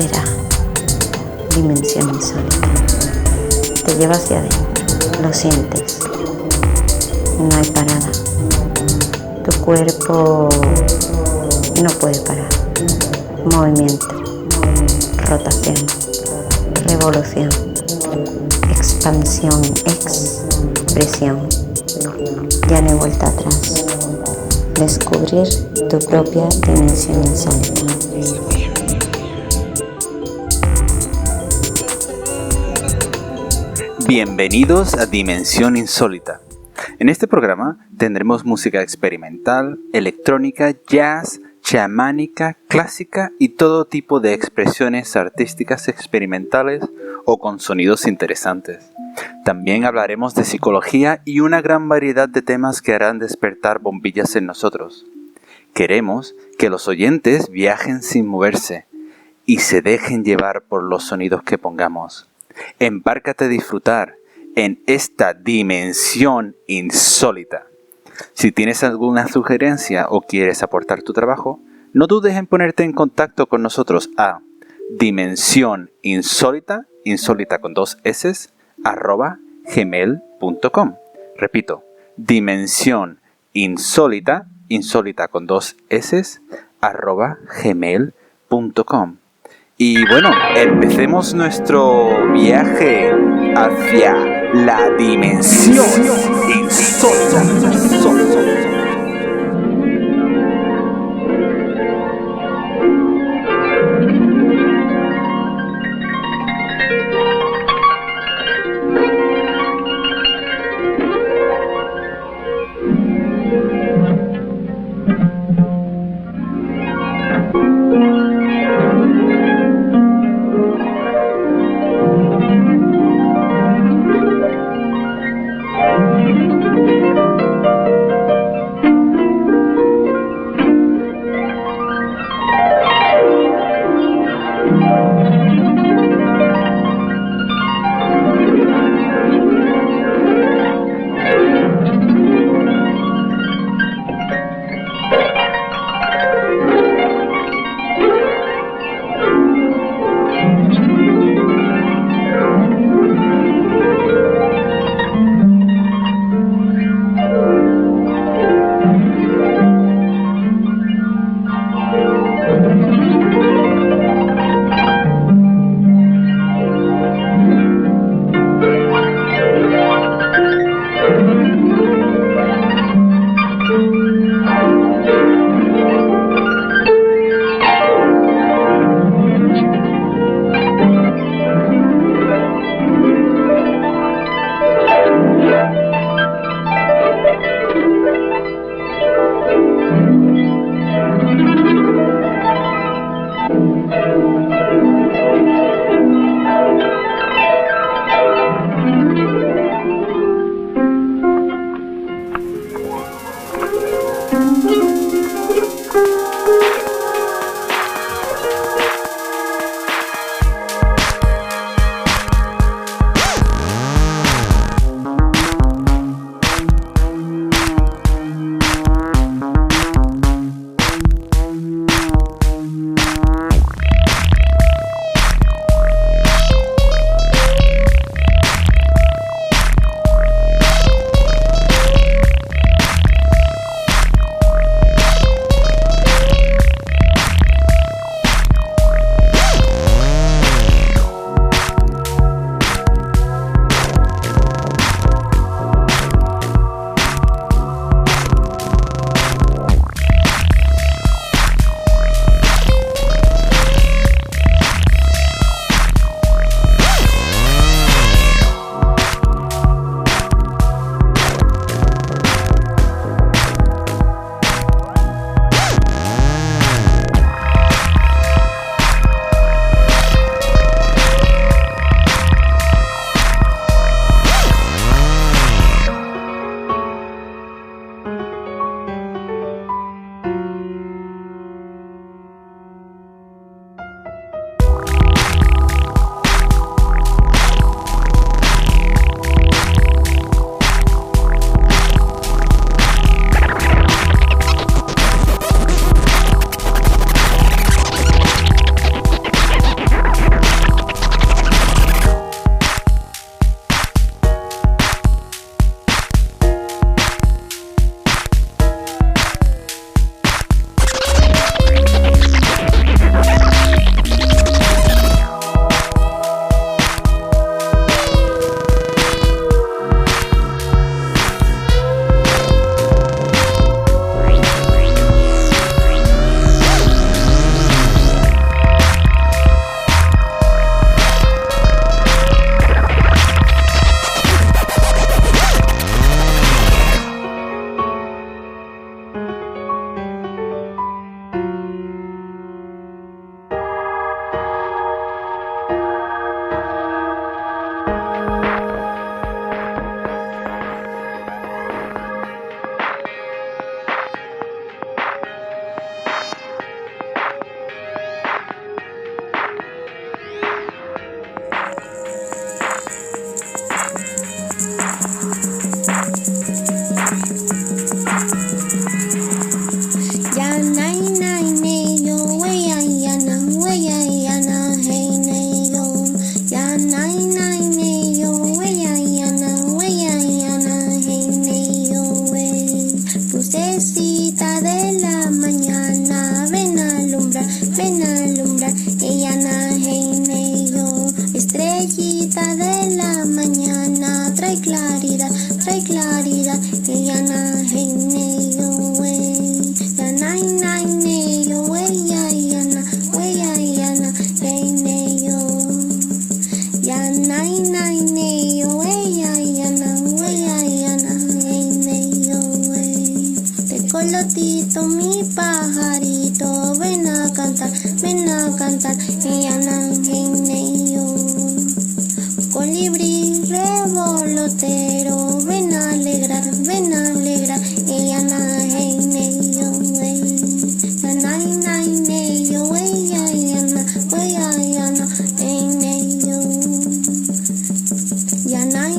será Dimensión Insólita. Te lleva hacia adentro, lo sientes, no hay parada. Tu cuerpo no puede parar. Movimiento, rotación, revolución, expansión, expresión. Ya no hay vuelta atrás. Descubrir tu propia dimensión insólita. Bienvenidos a Dimensión Insólita. En este programa tendremos música experimental, electrónica, jazz, chamánica, clásica y todo tipo de expresiones artísticas experimentales o con sonidos interesantes. También hablaremos de psicología y una gran variedad de temas que harán despertar bombillas en nosotros. Queremos que los oyentes viajen sin moverse y se dejen llevar por los sonidos que pongamos. Embárcate a disfrutar en esta dimensión insólita. Si tienes alguna sugerencia o quieres aportar tu trabajo, no dudes en ponerte en contacto con nosotros a dimensioninsólita, insólita con 2 s, @gmail.com. Repito, dimensioninsólita, insólita con 2 s, @gmail.com. Y bueno, empecemos nuestro viaje hacia la dimensión insólita. Lucecita de la mañana, ven a alumbrar, ella na hey yo. Estrellita de la mañana, trae claridad, ella na hey yo. Ya nay yo, ya na, hey yo. Ya nay yo, ya na, hey yo. Tecolotito, mi pajarito, ven a cantar, ella na hey yo. Colibrí revolotero, ven a alegrar, ella na hey yo. Ya nay yo, ya na, hey yo. Ya nay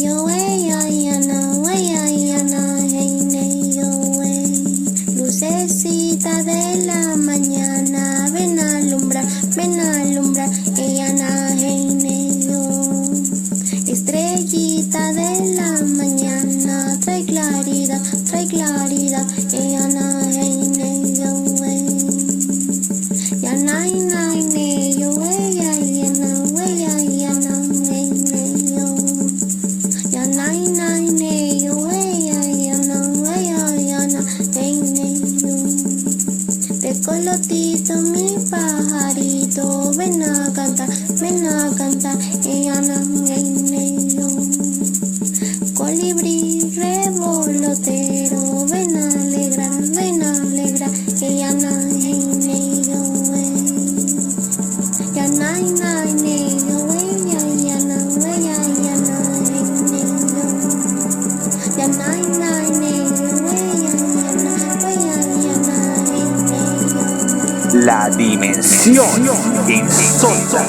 yo, ya na, hey yo. Lucecita de la mañana, ven a alumbrar, ella na hey yo. Estrellita de la mañana, trae claridad, ella na hey yo. Ya nay yo, ya na, hey yo. Ya nay yo, ya na, hey yo. Tecolotito, mi pajarito, ven a cantar, ella na hey yo. Colibrí revolotero, ven a alegrar, ella na hey yo. Ya nay yo, ya na, hey yo. Ya nay yo, ya na, hey yo. La dimensión insólita.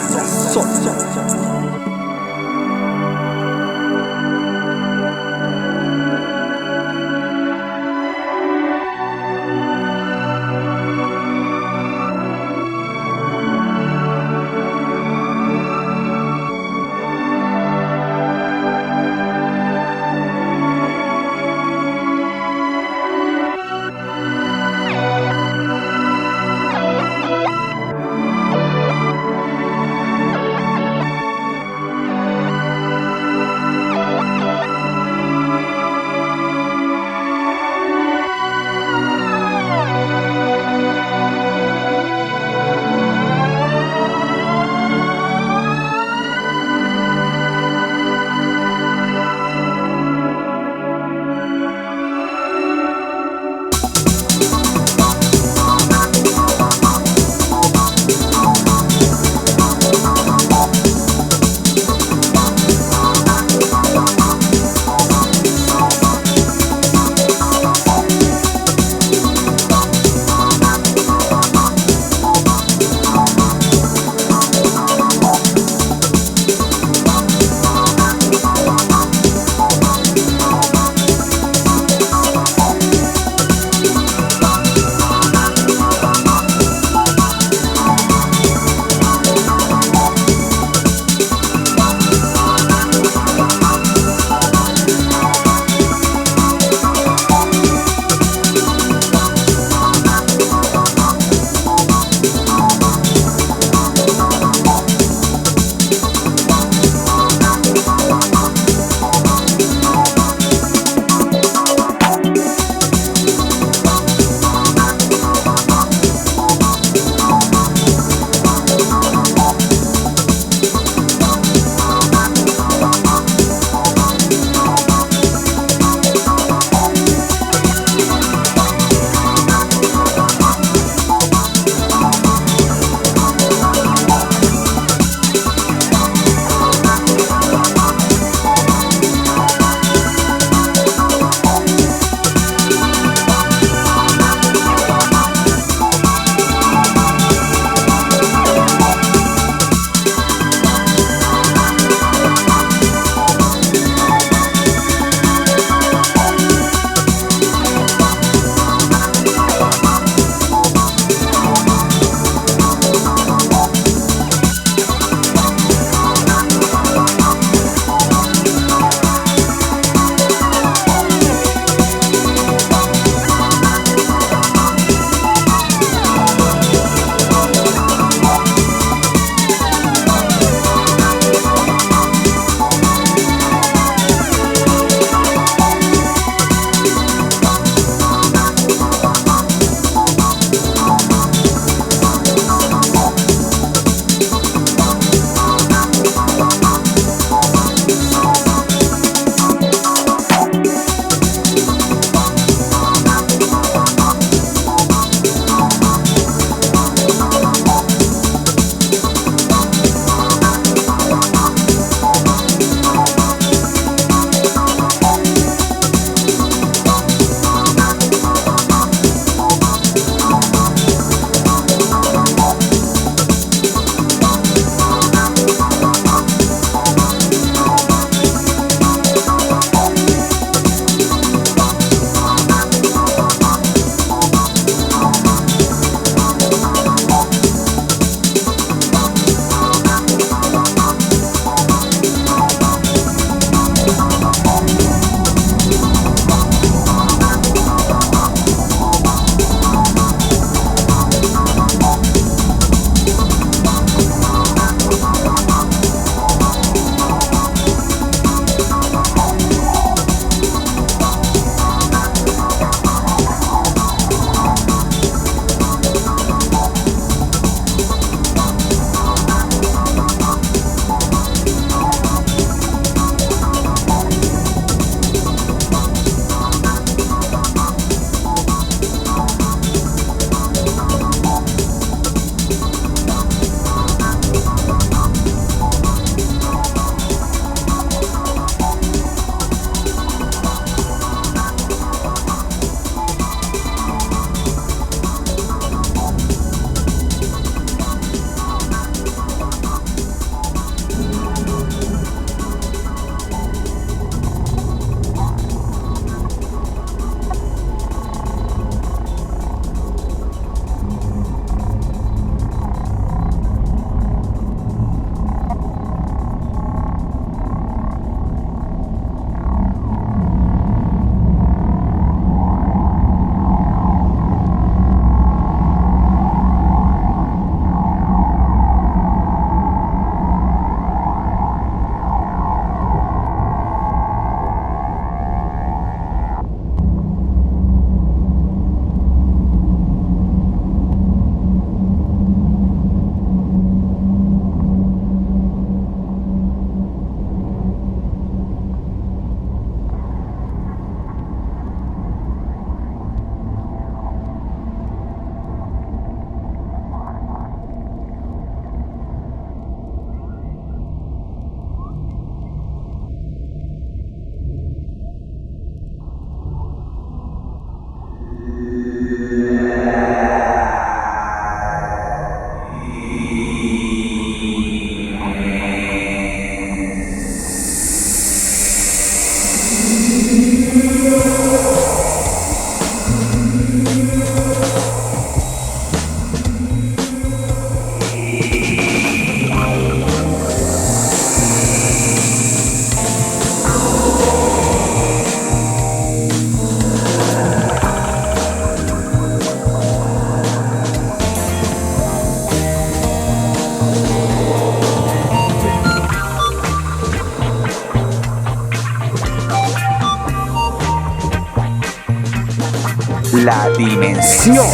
La dimensión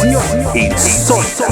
insólita.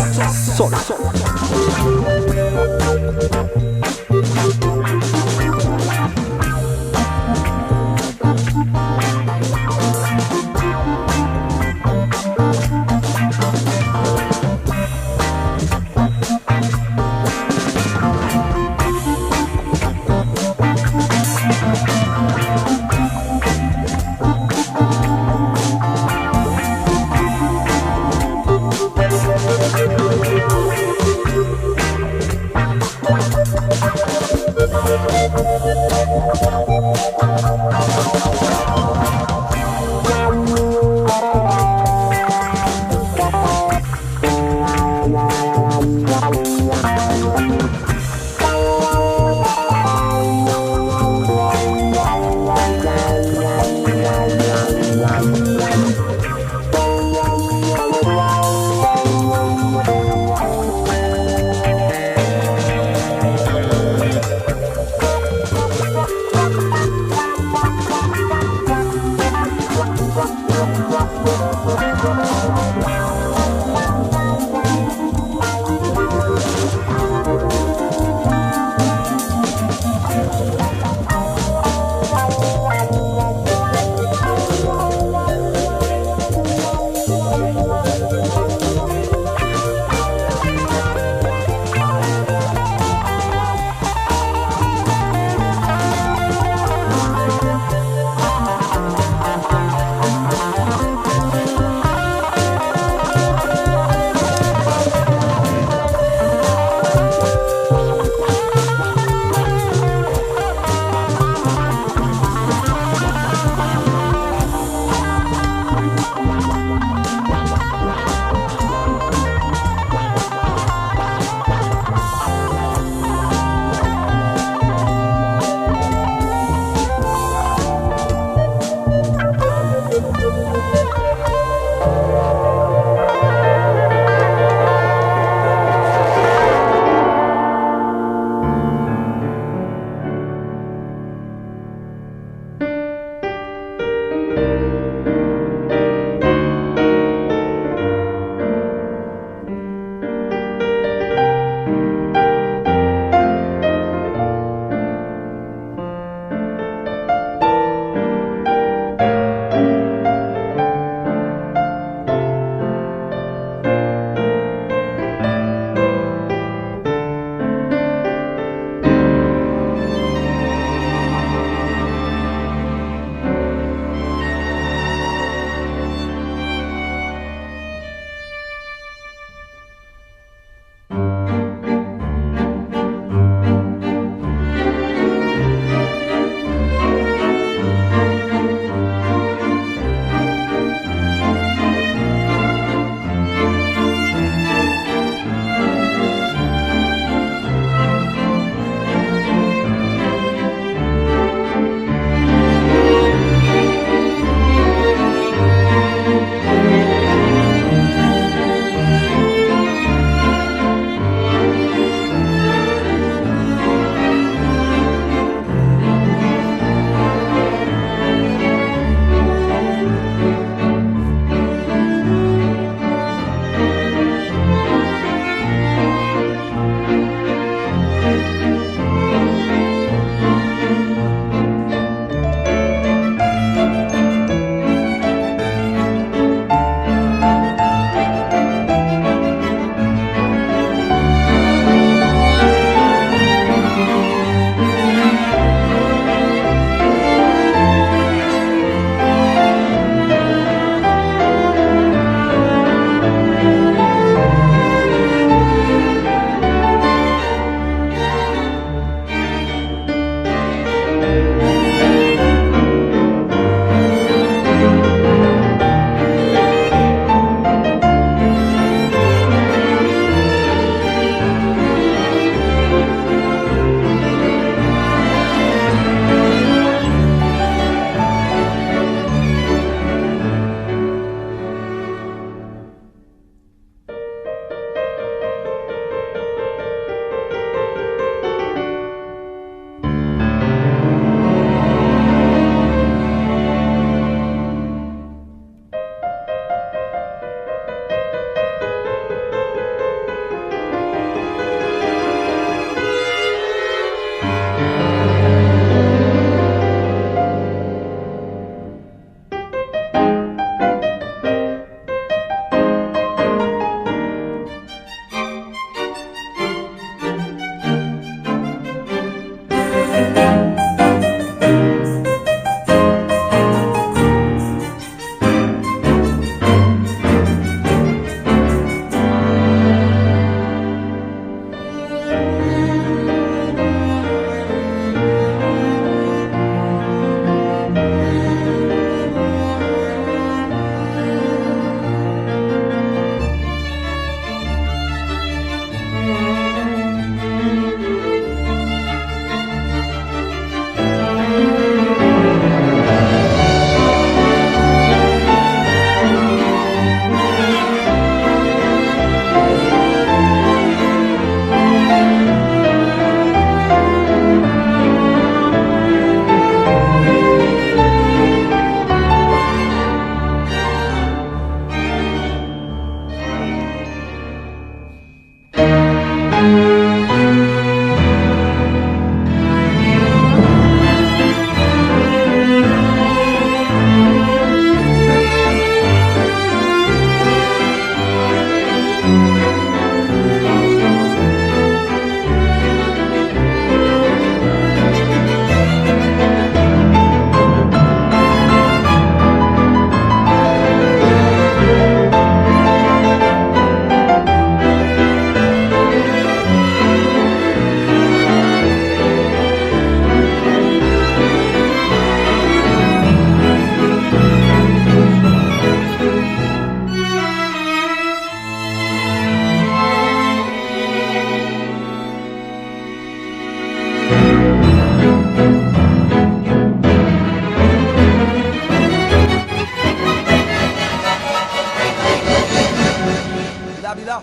la villa,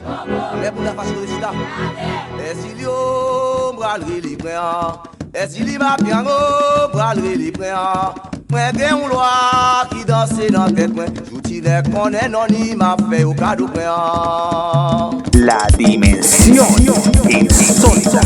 mais pour la façon de résultat. Est-ce qu'il y a bralerie libre? Est-ce qu'il y a bien bralerie libre? Moi, j'ai une loi qui danse dans la tête. Je dis qu'on est non, il m'a fait au cadeau. La dimensión insólita.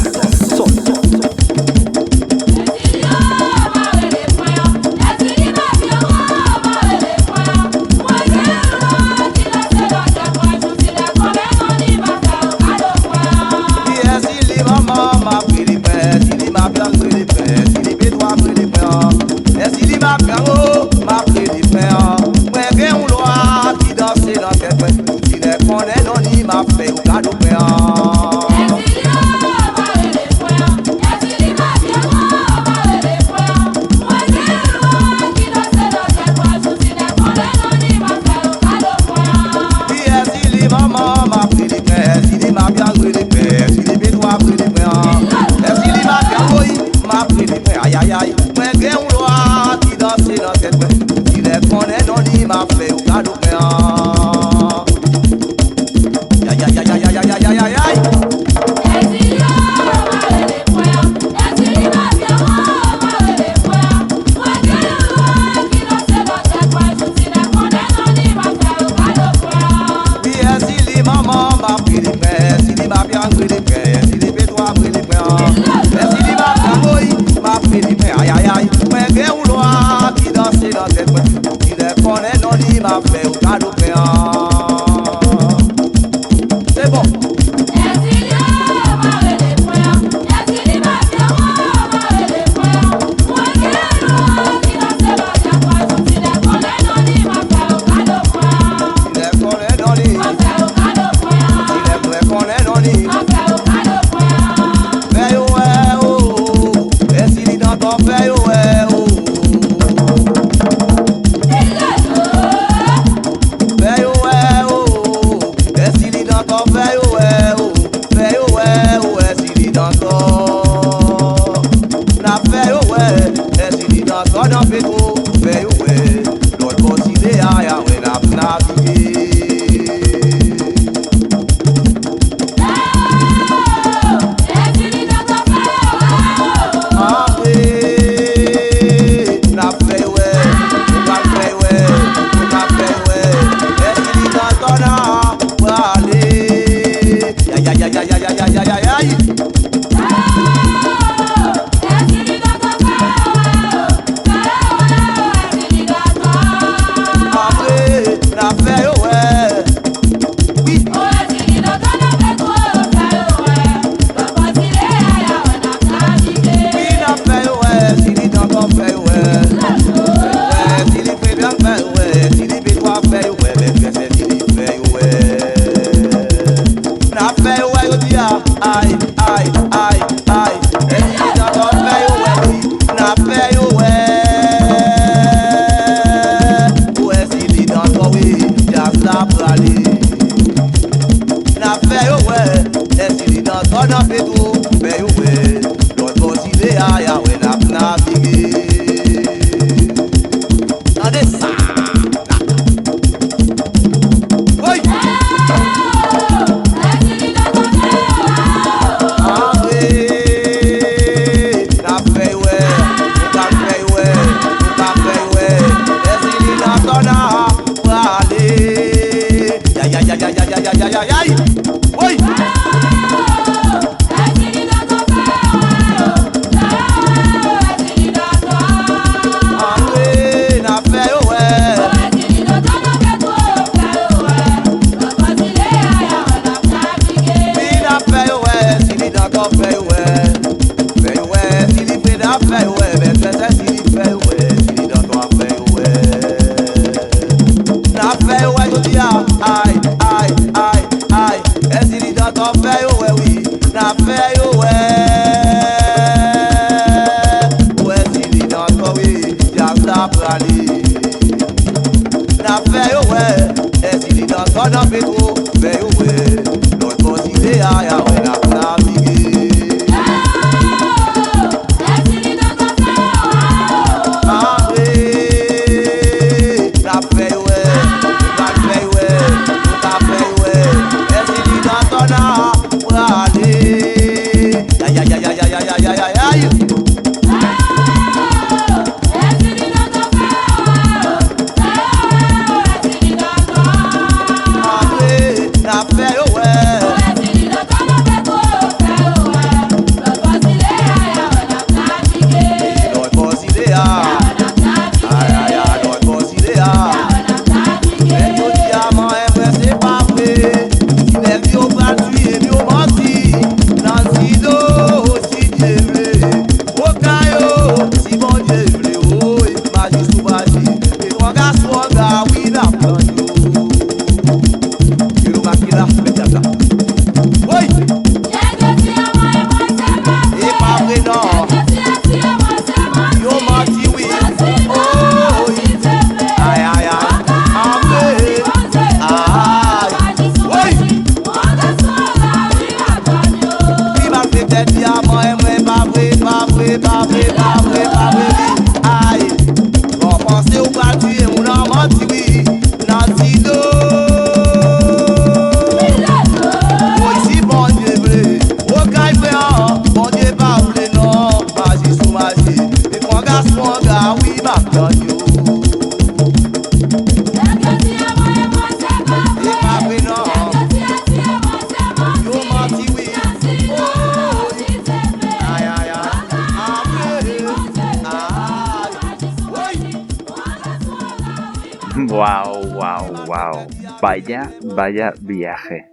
Wow, vaya viaje.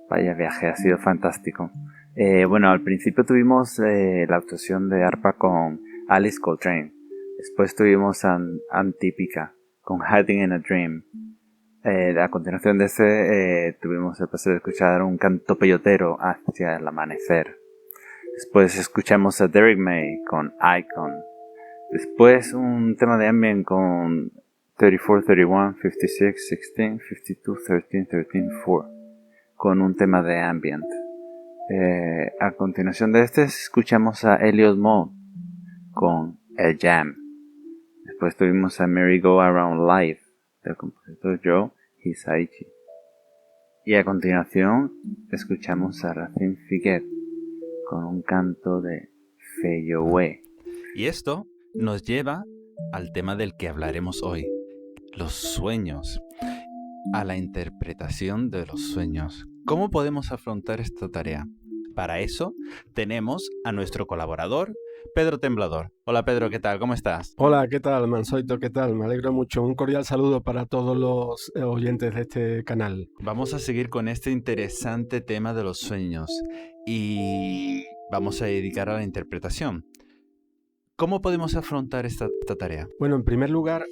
Vaya viaje, ha sido fantástico. Bueno, al principio tuvimos la actuación de arpa con Alice Coltrane. Después tuvimos Antípica con Hiding in a Dream. A continuación de ese tuvimos el placer de escuchar un canto peyotero hacia el amanecer. Después escuchamos a Derrick May con Icon. Después un tema de ambient con 34, 31, 56, 16, 52, 13, 13, 4. Con un tema de ambient. A continuación de este escuchamos a Elliot Moe con El Jam. Después tuvimos a Merry Go Around Live del compositor Joe Hisaishi. Y a continuación escuchamos a Racine Figuet con un canto de Feyowé. Y esto nos lleva al tema del que hablaremos hoy, los sueños, a la interpretación de los sueños. ¿Cómo podemos afrontar esta tarea? Para eso tenemos a nuestro colaborador, Pedro Temblador. Hola Pedro, ¿qué tal? ¿Cómo estás? Hola, ¿qué tal, Manzoito? ¿Qué tal? Me alegro mucho. Un cordial saludo para todos los oyentes de este canal. Vamos a seguir con este interesante tema de los sueños y vamos a dedicar a la interpretación. ¿Cómo podemos afrontar esta tarea? Bueno, en primer lugar,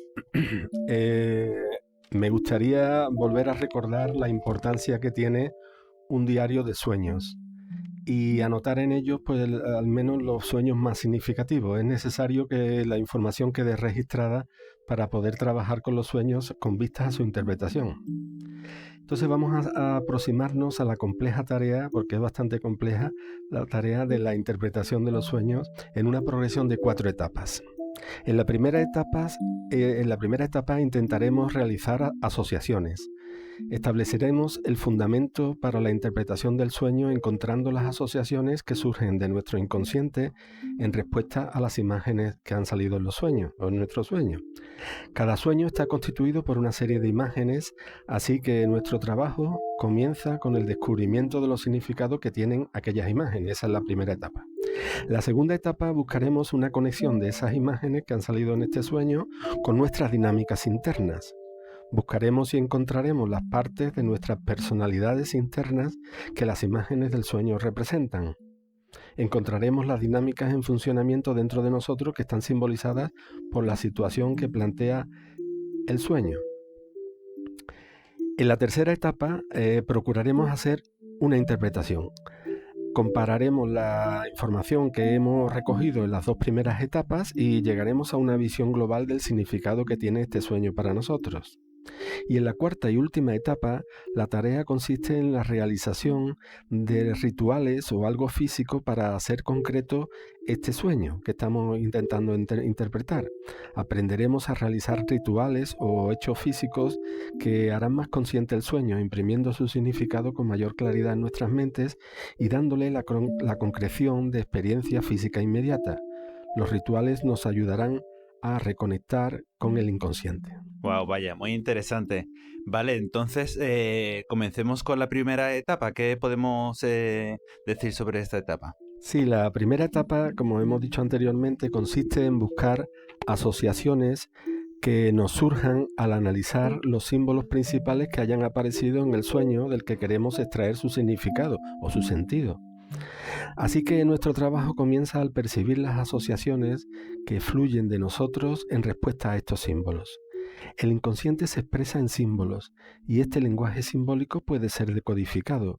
me gustaría volver a recordar la importancia que tiene un diario de sueños y anotar en ellos pues al menos los sueños más significativos. Es necesario que la información quede registrada para poder trabajar con los sueños con vistas a su interpretación. Entonces vamos a aproximarnos a la compleja tarea, porque es bastante compleja, la tarea de la interpretación de los sueños en una progresión de 4 etapas. En la primera etapa intentaremos realizar asociaciones. Estableceremos el fundamento para la interpretación del sueño encontrando las asociaciones que surgen de nuestro inconsciente en respuesta a las imágenes que han salido en los sueños o en nuestro sueño. Cada sueño está constituido por una serie de imágenes, así que nuestro trabajo comienza con el descubrimiento de los significados que tienen aquellas imágenes. Esa es la primera etapa. La segunda etapa buscaremos una conexión de esas imágenes que han salido en este sueño con nuestras dinámicas internas. Buscaremos y encontraremos las partes de nuestras personalidades internas que las imágenes del sueño representan. Encontraremos las dinámicas en funcionamiento dentro de nosotros que están simbolizadas por la situación que plantea el sueño. En la tercera etapa procuraremos hacer una interpretación. Compararemos la información que hemos recogido en las 2 primeras etapas y llegaremos a una visión global del significado que tiene este sueño para nosotros. Y en la cuarta y última etapa, la tarea consiste en la realización de rituales o algo físico para hacer concreto este sueño que estamos intentando interpretar. Aprenderemos a realizar rituales o hechos físicos que harán más consciente el sueño, imprimiendo su significado con mayor claridad en nuestras mentes y dándole la concreción de experiencia física inmediata. Los rituales nos ayudarán a reconectar con el inconsciente. Wow, vaya, muy interesante. Vale, entonces comencemos con la primera etapa. ¿Qué podemos decir sobre esta etapa? Sí, la primera etapa, como hemos dicho anteriormente, consiste en buscar asociaciones que nos surjan al analizar los símbolos principales que hayan aparecido en el sueño del que queremos extraer su significado o su sentido. Así que nuestro trabajo comienza al percibir las asociaciones que fluyen de nosotros en respuesta a estos símbolos. El inconsciente se expresa en símbolos y este lenguaje simbólico puede ser decodificado.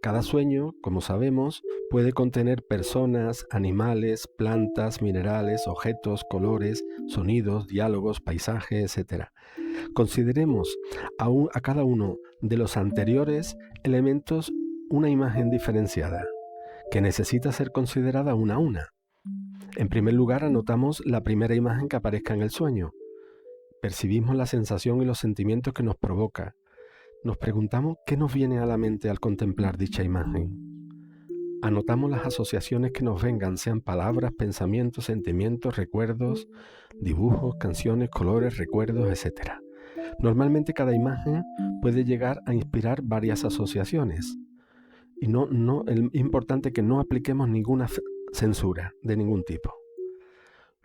Cada sueño, como sabemos, puede contener personas, animales, plantas, minerales, objetos, colores, sonidos, diálogos, paisajes, etc. Consideremos a cada uno de los anteriores elementos una imagen diferenciada, que necesita ser considerada una a una. En primer lugar, anotamos la primera imagen que aparezca en el sueño. Percibimos la sensación y los sentimientos que nos provoca. Nos preguntamos qué nos viene a la mente al contemplar dicha imagen. Anotamos las asociaciones que nos vengan, sean palabras, pensamientos, sentimientos, recuerdos, dibujos, canciones, colores, recuerdos, etc. Normalmente cada imagen puede llegar a inspirar varias asociaciones. Y es importante que no apliquemos ninguna censura de ningún tipo.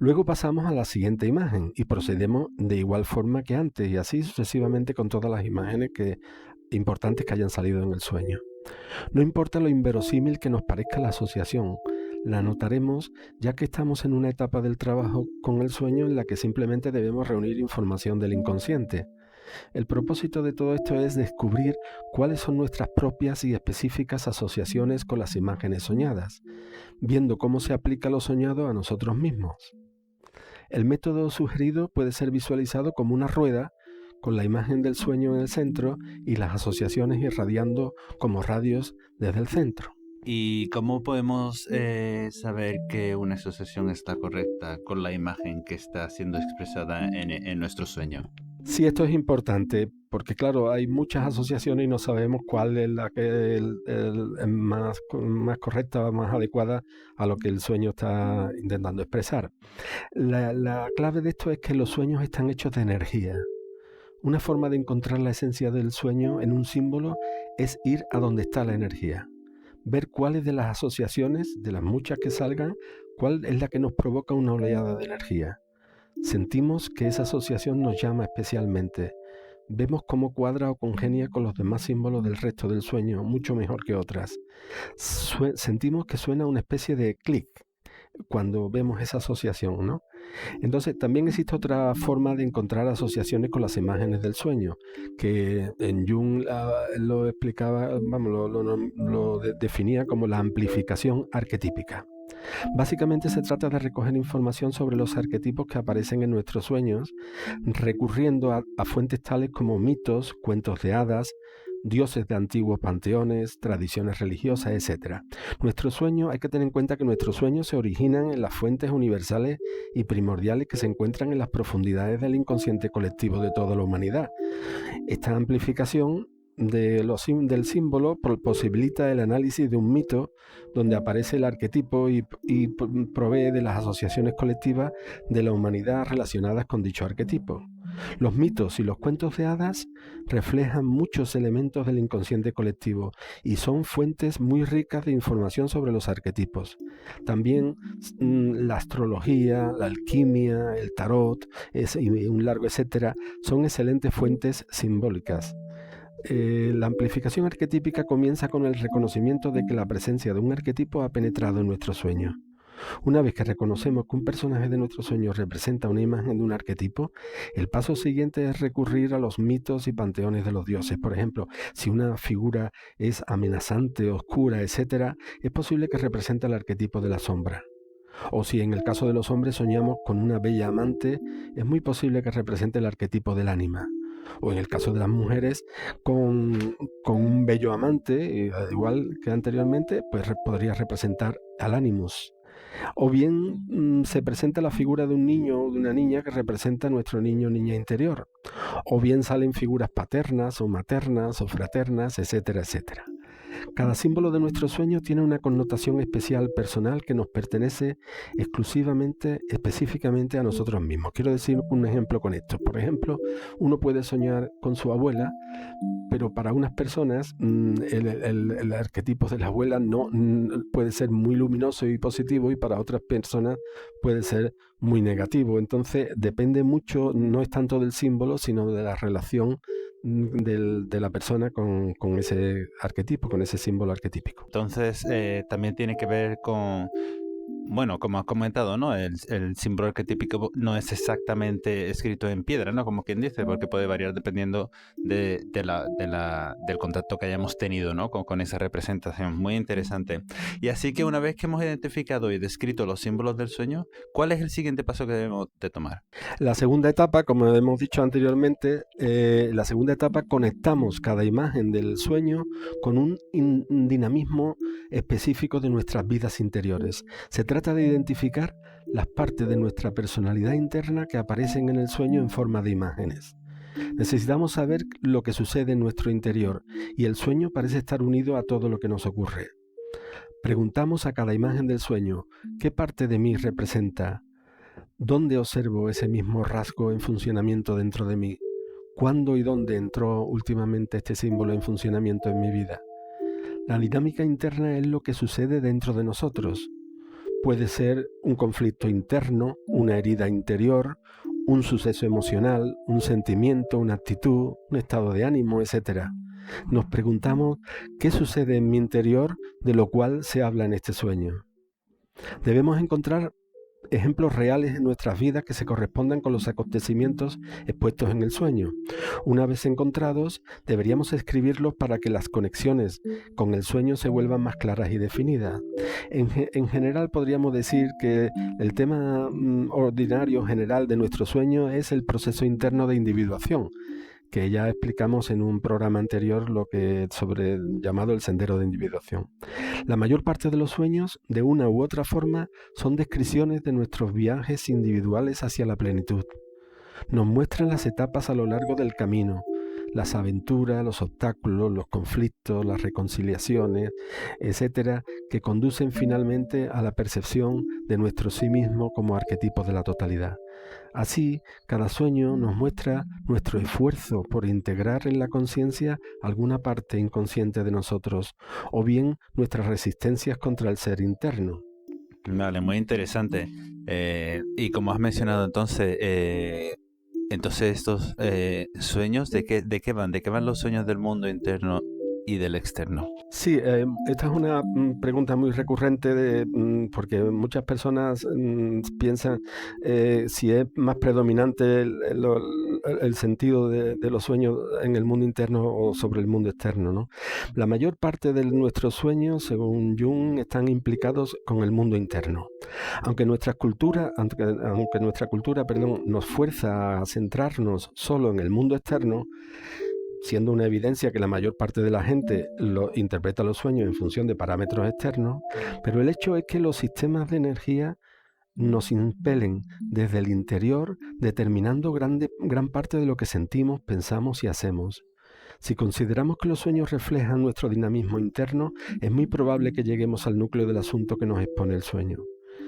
Luego pasamos a la siguiente imagen y procedemos de igual forma que antes y así sucesivamente con todas las imágenes importantes que hayan salido en el sueño. No importa lo inverosímil que nos parezca la asociación, la anotaremos ya que estamos en una etapa del trabajo con el sueño en la que simplemente debemos reunir información del inconsciente. El propósito de todo esto es descubrir cuáles son nuestras propias y específicas asociaciones con las imágenes soñadas, viendo cómo se aplica lo soñado a nosotros mismos. El método sugerido puede ser visualizado como una rueda con la imagen del sueño en el centro y las asociaciones irradiando como radios desde el centro. ¿Y cómo podemos saber que una asociación está correcta con la imagen que está siendo expresada en nuestro sueño? Sí, esto es importante, porque claro, hay muchas asociaciones y no sabemos cuál es la que es más correcta, más adecuada a lo que el sueño está intentando expresar. La clave de esto es que los sueños están hechos de energía. Una forma de encontrar la esencia del sueño en un símbolo es ir a donde está la energía. Ver cuáles de las asociaciones, de las muchas que salgan, cuál es la que nos provoca una oleada de energía. Sentimos que esa asociación nos llama especialmente. Vemos cómo cuadra o congenia con los demás símbolos del resto del sueño, mucho mejor que otras. Sentimos que suena una especie de clic cuando vemos esa asociación, ¿no? Entonces, también existe otra forma de encontrar asociaciones con las imágenes del sueño, que en Jung lo explicaba, lo definía como la amplificación arquetípica. Básicamente se trata de recoger información sobre los arquetipos que aparecen en nuestros sueños, recurriendo a fuentes tales como mitos, cuentos de hadas, dioses de antiguos panteones, tradiciones religiosas, etc. Hay que tener en cuenta que nuestros sueños se originan en las fuentes universales y primordiales que se encuentran en las profundidades del inconsciente colectivo de toda la humanidad. Esta amplificación del símbolo posibilita el análisis de un mito donde aparece el arquetipo y provee de las asociaciones colectivas de la humanidad relacionadas con dicho arquetipo. Los mitos y los cuentos de hadas reflejan muchos elementos del inconsciente colectivo y son fuentes muy ricas de información sobre los arquetipos. También la astrología, la alquimia, el tarot y un largo etcétera son excelentes fuentes simbólicas. La amplificación arquetípica comienza con el reconocimiento de que la presencia de un arquetipo ha penetrado en nuestro sueño. Una vez que reconocemos que un personaje de nuestro sueño representa una imagen de un arquetipo, el paso siguiente es recurrir a los mitos y panteones de los dioses. Por ejemplo, si una figura es amenazante, oscura, etc., es posible que represente el arquetipo de la sombra. O si en el caso de los hombres soñamos con una bella amante, es muy posible que represente el arquetipo del ánima. O en el caso de las mujeres, con un bello amante, igual que anteriormente, pues podría representar al animus. O bien se presenta la figura de un niño o de una niña que representa a nuestro niño o niña interior. O bien salen figuras paternas o maternas o fraternas, etcétera, etcétera. Cada símbolo de nuestro sueño tiene una connotación especial personal que nos pertenece específicamente a nosotros mismos. Quiero decir un ejemplo con esto. Por ejemplo, uno puede soñar con su abuela, pero para unas personas el arquetipo de la abuela no puede ser muy luminoso y positivo y para otras personas puede ser muy negativo. Entonces depende mucho, no es tanto del símbolo, sino de la relación de la persona con ese arquetipo, con ese símbolo arquetípico. Entonces también tiene que ver con, bueno, como has comentado, ¿no? El símbolo arquetípico no es exactamente escrito en piedra, ¿no? Como quien dice, porque puede variar dependiendo del contacto que hayamos tenido, ¿no? Con esa representación. Muy interesante. Y así que una vez que hemos identificado y descrito los símbolos del sueño, ¿cuál es el siguiente paso que debemos de tomar? La segunda etapa, como hemos dicho anteriormente, conectamos cada imagen del sueño con un dinamismo específico de nuestras vidas interiores. Se trata de identificar las partes de nuestra personalidad interna que aparecen en el sueño en forma de imágenes. Necesitamos saber lo que sucede en nuestro interior y el sueño parece estar unido a todo lo que nos ocurre. Preguntamos a cada imagen del sueño, ¿qué parte de mí representa? ¿Dónde observo ese mismo rasgo en funcionamiento dentro de mí? ¿Cuándo y dónde entró últimamente este símbolo en funcionamiento en mi vida? La dinámica interna es lo que sucede dentro de nosotros. puede ser un conflicto interno, una herida interior, un suceso emocional, un sentimiento, una actitud, un estado de ánimo, etc. Nos preguntamos qué sucede en mi interior de lo cual se habla en este sueño. Debemos encontrar ejemplos reales en nuestras vidas que se correspondan con los acontecimientos expuestos en el sueño. Una vez encontrados, deberíamos escribirlos para que las conexiones con el sueño se vuelvan más claras y definidas. En general podríamos decir que el tema ordinario general de nuestro sueño es el proceso interno de individuación, que ya explicamos en un programa anterior llamado el sendero de individuación. La mayor parte de los sueños, de una u otra forma, son descripciones de nuestros viajes individuales hacia la plenitud. Nos muestran las etapas a lo largo del camino, las aventuras, los obstáculos, los conflictos, las reconciliaciones, etcétera, que conducen finalmente a la percepción de nuestro sí mismo como arquetipo de la totalidad. Así, cada sueño nos muestra nuestro esfuerzo por integrar en la conciencia alguna parte inconsciente de nosotros, o bien nuestras resistencias contra el ser interno. Vale, muy interesante. Y como has mencionado entonces estos sueños, ¿de qué van? ¿De qué van los sueños del mundo interno y del externo? Sí, esta es una pregunta muy recurrente porque muchas personas piensan si es más predominante el sentido de los sueños en el mundo interno o sobre el mundo externo, ¿no? La mayor parte de nuestros sueños, según Jung, están implicados con el mundo interno. Aunque nuestra cultura, nos fuerza a centrarnos solo en el mundo externo, siendo una evidencia que la mayor parte de la gente interpreta los sueños en función de parámetros externos, pero el hecho es que los sistemas de energía nos impelen desde el interior, determinando gran parte de lo que sentimos, pensamos y hacemos. Si consideramos que los sueños reflejan nuestro dinamismo interno, es muy probable que lleguemos al núcleo del asunto que nos expone el sueño.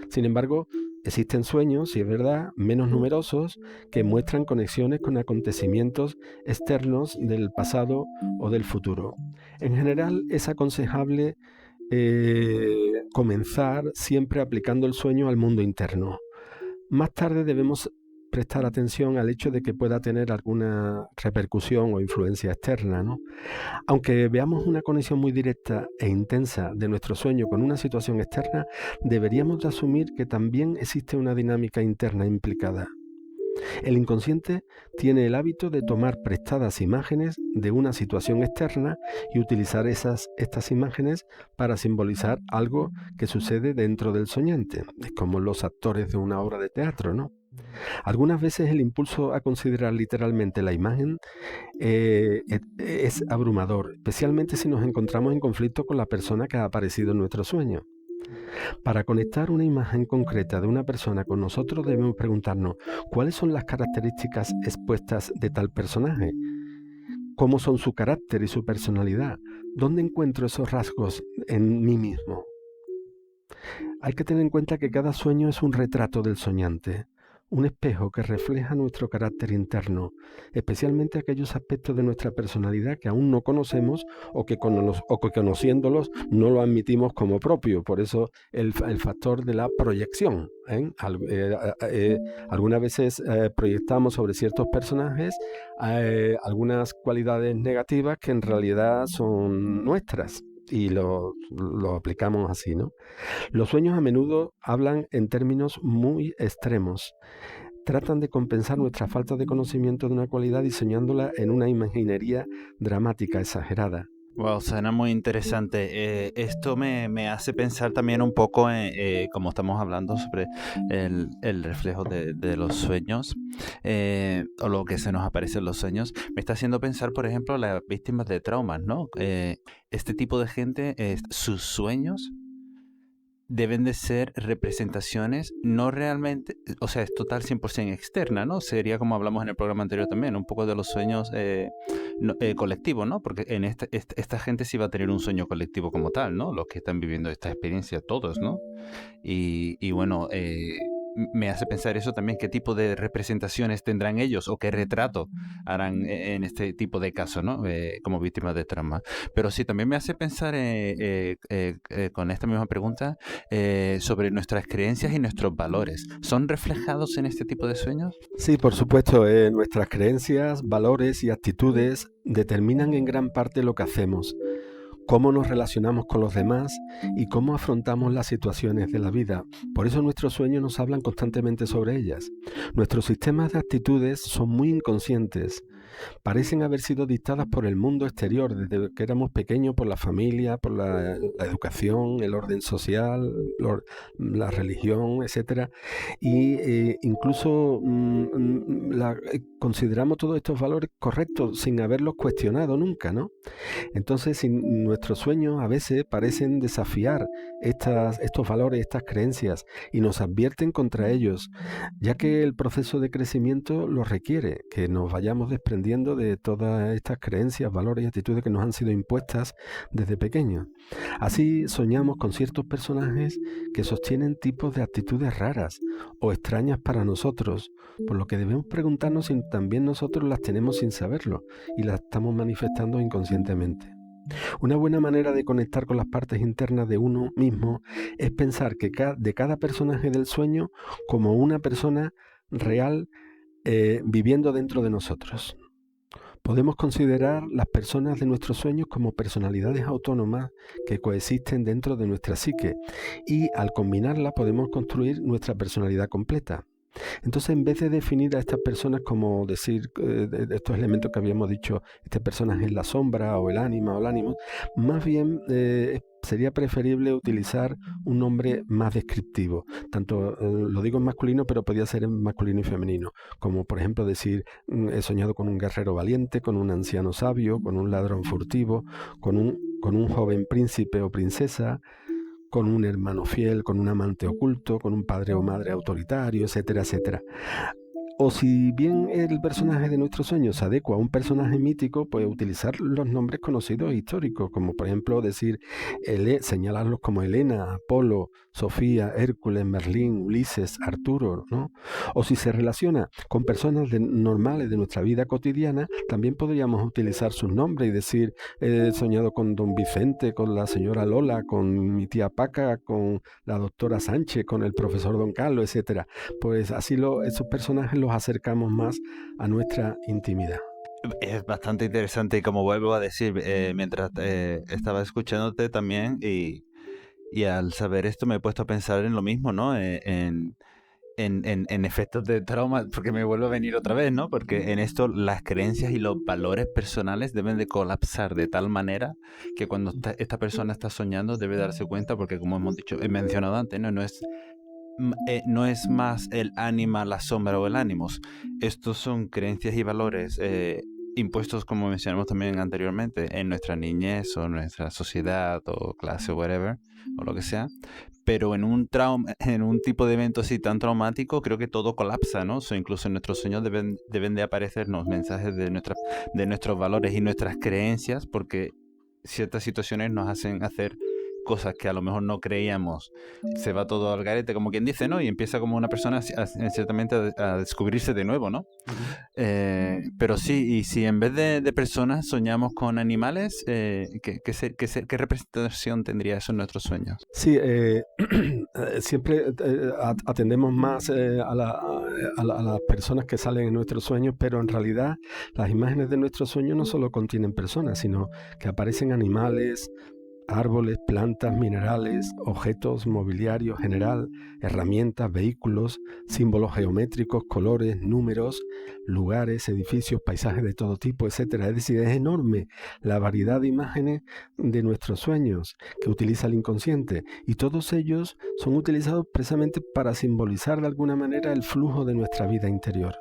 Sin embargo, existen sueños, si es verdad, menos numerosos, que muestran conexiones con acontecimientos externos del pasado o del futuro. En general, es aconsejable comenzar siempre aplicando el sueño al mundo interno. Más tarde debemos prestar atención al hecho de que pueda tener alguna repercusión o influencia externa, ¿no? Aunque veamos una conexión muy directa e intensa de nuestro sueño con una situación externa, deberíamos de asumir que también existe una dinámica interna implicada. El inconsciente tiene el hábito de tomar prestadas imágenes de una situación externa y utilizar estas imágenes para simbolizar algo que sucede dentro del soñante. Es como los actores de una obra de teatro, ¿no? Algunas veces el impulso a considerar literalmente la imagen es abrumador, especialmente si nos encontramos en conflicto con la persona que ha aparecido en nuestro sueño. Para conectar una imagen concreta de una persona con nosotros debemos preguntarnos cuáles son las características expuestas de tal personaje, cómo son su carácter y su personalidad, dónde encuentro esos rasgos en mí mismo. Hay que tener en cuenta que cada sueño es un retrato del soñante, un espejo que refleja nuestro carácter interno, especialmente aquellos aspectos de nuestra personalidad que aún no conocemos o que conociéndolos no lo admitimos como propio. Por eso el factor de la proyección, algunas veces proyectamos sobre ciertos personajes algunas cualidades negativas que en realidad son nuestras. Y lo aplicamos así, ¿no? Los sueños a menudo hablan en términos muy extremos. Tratan de compensar nuestra falta de conocimiento de una cualidad diseñándola en una imaginería dramática, exagerada. Wow, suena muy interesante. Esto me hace pensar también un poco en, como estamos hablando sobre el reflejo de los sueños, o lo que se nos aparece en los sueños. Me está haciendo pensar, por ejemplo, las víctimas de traumas, ¿no? Este tipo de gente, sus sueños deben de ser representaciones no realmente, o sea, es total 100% externa, ¿no? Sería como hablamos en el programa anterior también, un poco de los sueños colectivos, ¿no? Porque en esta gente sí va a tener un sueño colectivo como tal, ¿no? Los que están viviendo esta experiencia, todos, ¿no? Y bueno, me hace pensar eso también, qué tipo de representaciones tendrán ellos o qué retrato harán en este tipo de casos, ¿no? Como víctimas de trauma. Pero sí, también me hace pensar con esta misma pregunta sobre nuestras creencias y nuestros valores. ¿Son reflejados en este tipo de sueños? Sí, por supuesto, nuestras creencias, valores y actitudes determinan en gran parte lo que hacemos, cómo nos relacionamos con los demás y cómo afrontamos las situaciones de la vida. Por eso nuestros sueños nos hablan constantemente sobre ellas. Nuestros sistemas de actitudes son muy inconscientes. Parecen haber sido dictadas por el mundo exterior, desde que éramos pequeños, por la familia, por la educación, el orden social, la religión, etc. Y incluso consideramos todos estos valores correctos sin haberlos cuestionado nunca, ¿no? Entonces, nuestros sueños a veces parecen desafiar estos valores, estas creencias, y nos advierten contra ellos, ya que el proceso de crecimiento lo requiere, que nos vayamos desprendiendo de todas estas creencias, valores y actitudes que nos han sido impuestas desde pequeños. Así soñamos con ciertos personajes que sostienen tipos de actitudes raras o extrañas para nosotros, por lo que debemos preguntarnos si también nosotros las tenemos sin saberlo y las estamos manifestando inconscientemente. Una buena manera de conectar con las partes internas de uno mismo es pensar que de cada personaje del sueño como una persona real viviendo dentro de nosotros. Podemos considerar las personas de nuestros sueños como personalidades autónomas que coexisten dentro de nuestra psique, y al combinarlas podemos construir nuestra personalidad completa. Entonces, en vez de definir a estas personas como decir de estos elementos que habíamos dicho, este personaje es la sombra o el ánima o el ánimo, más bien sería preferible utilizar un nombre más descriptivo. Tanto lo digo en masculino, pero podría ser en masculino y femenino, como por ejemplo decir, he soñado con un guerrero valiente, con un anciano sabio, con un ladrón furtivo, con un joven príncipe o princesa, con un hermano fiel, con un amante oculto, con un padre o madre autoritario, etcétera, etcétera. O si bien el personaje de nuestros sueños se adecua a un personaje mítico, pues utilizar los nombres conocidos e históricos, como por ejemplo decir, señalarlos como Helena, Apolo, Sofía, Hércules, Merlín, Ulises, Arturo, ¿no? O si se relaciona con personas normales de nuestra vida cotidiana, también podríamos utilizar sus nombres y decir, he soñado con don Vicente, con la señora Lola, con mi tía Paca, con la doctora Sánchez, con el profesor don Carlos, etcétera. Pues así esos personajes los acercamos más a nuestra intimidad. Es bastante interesante, y como vuelvo a decir, mientras estaba escuchándote también, y al saber esto me he puesto a pensar en lo mismo, ¿no? En efectos de trauma, porque me vuelvo a venir otra vez, ¿no? Porque en esto las creencias y los valores personales deben de colapsar de tal manera que cuando esta persona está soñando debe darse cuenta, porque como hemos dicho, he mencionado antes, no es más el ánima, la sombra o el ánimos. Estos son creencias y valores impuestos, como mencionamos también anteriormente, en nuestra niñez o nuestra sociedad o clase o whatever, o lo que sea. Pero en un tipo de evento así tan traumático, creo que todo colapsa, ¿no? Incluso en nuestros sueños deben de aparecernos mensajes de nuestros valores y nuestras creencias, porque ciertas situaciones nos hacen hacer cosas que a lo mejor no creíamos. Se va todo al garete, como quien dice, ¿no? Y empieza como una persona ciertamente a descubrirse de nuevo, ¿no? Pero sí, y si en vez de personas soñamos con animales, ¿qué representación tendría eso en nuestros sueños? Sí, siempre atendemos más a las personas que salen en nuestros sueños, pero en realidad las imágenes de nuestros sueños no solo contienen personas, sino que aparecen animales, árboles, plantas, minerales, objetos, mobiliario general, herramientas, vehículos, símbolos geométricos, colores, números, lugares, edificios, paisajes de todo tipo, etcétera. Es decir, es enorme la variedad de imágenes de nuestros sueños que utiliza el inconsciente, y todos ellos son utilizados precisamente para simbolizar de alguna manera el flujo de nuestra vida interior.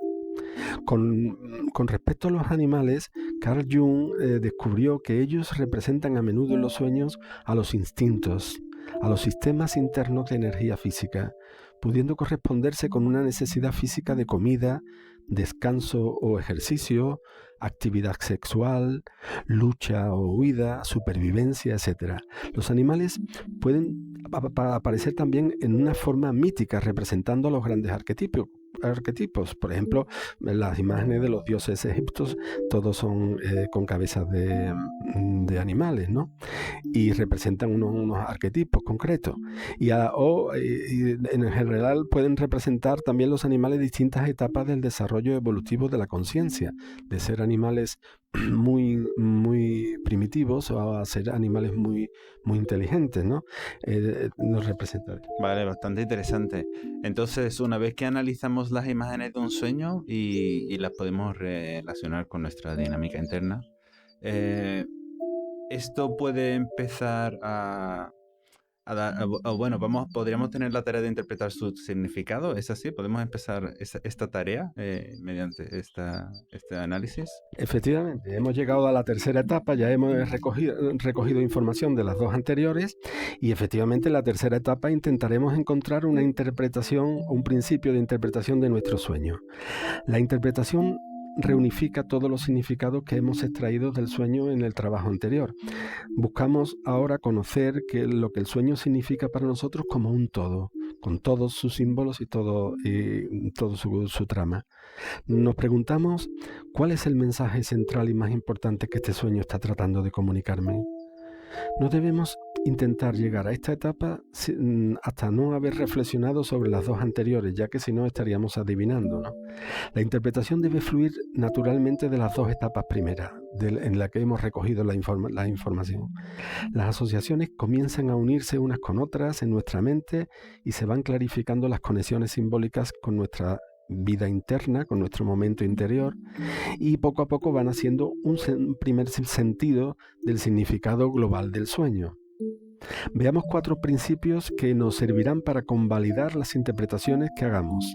Con respecto a los animales, Carl Jung descubrió que ellos representan a menudo en los sueños a los instintos, a los sistemas internos de energía física, pudiendo corresponderse con una necesidad física de comida, descanso o ejercicio, actividad sexual, lucha o huida, supervivencia, etc. Los animales pueden para aparecer también en una forma mítica, representando a los grandes arquetipos. Por ejemplo, las imágenes de los dioses egipcios, todos son con cabezas de animales, ¿no? Y representan unos arquetipos concretos. Y en general pueden representar también los animales distintas etapas del desarrollo evolutivo de la conciencia, de ser animales muy, muy primitivos a ser animales muy, muy inteligentes, ¿no? Nos representa. Vale, bastante interesante. Entonces, una vez que analizamos las imágenes de un sueño y las podemos relacionar con nuestra dinámica interna, esto puede empezar podríamos tener la tarea de interpretar su significado. ¿Es así? ¿Podemos empezar esta tarea mediante este análisis? Efectivamente, hemos llegado a la tercera etapa, ya hemos recogido información de las dos anteriores y efectivamente en la tercera etapa intentaremos encontrar una interpretación, un principio de interpretación de nuestro sueño. La interpretación reunifica todos los significados que hemos extraído del sueño en el trabajo anterior. Buscamos ahora conocer lo que el sueño significa para nosotros como un todo, con todos sus símbolos y todo su trama. Nos preguntamos cuál es el mensaje central y más importante que este sueño está tratando de comunicarme. No debemos intentar llegar a esta etapa hasta no haber reflexionado sobre las dos anteriores, ya que si no estaríamos adivinando, ¿no? La interpretación debe fluir naturalmente de las dos etapas primeras, en la que hemos recogido la información. Las asociaciones comienzan a unirse unas con otras en nuestra mente y se van clarificando las conexiones simbólicas con nuestra vida interna, con nuestro momento interior, y poco a poco van haciendo un primer sentido del significado global del sueño. Veamos 4 principios que nos servirán para convalidar las interpretaciones que hagamos.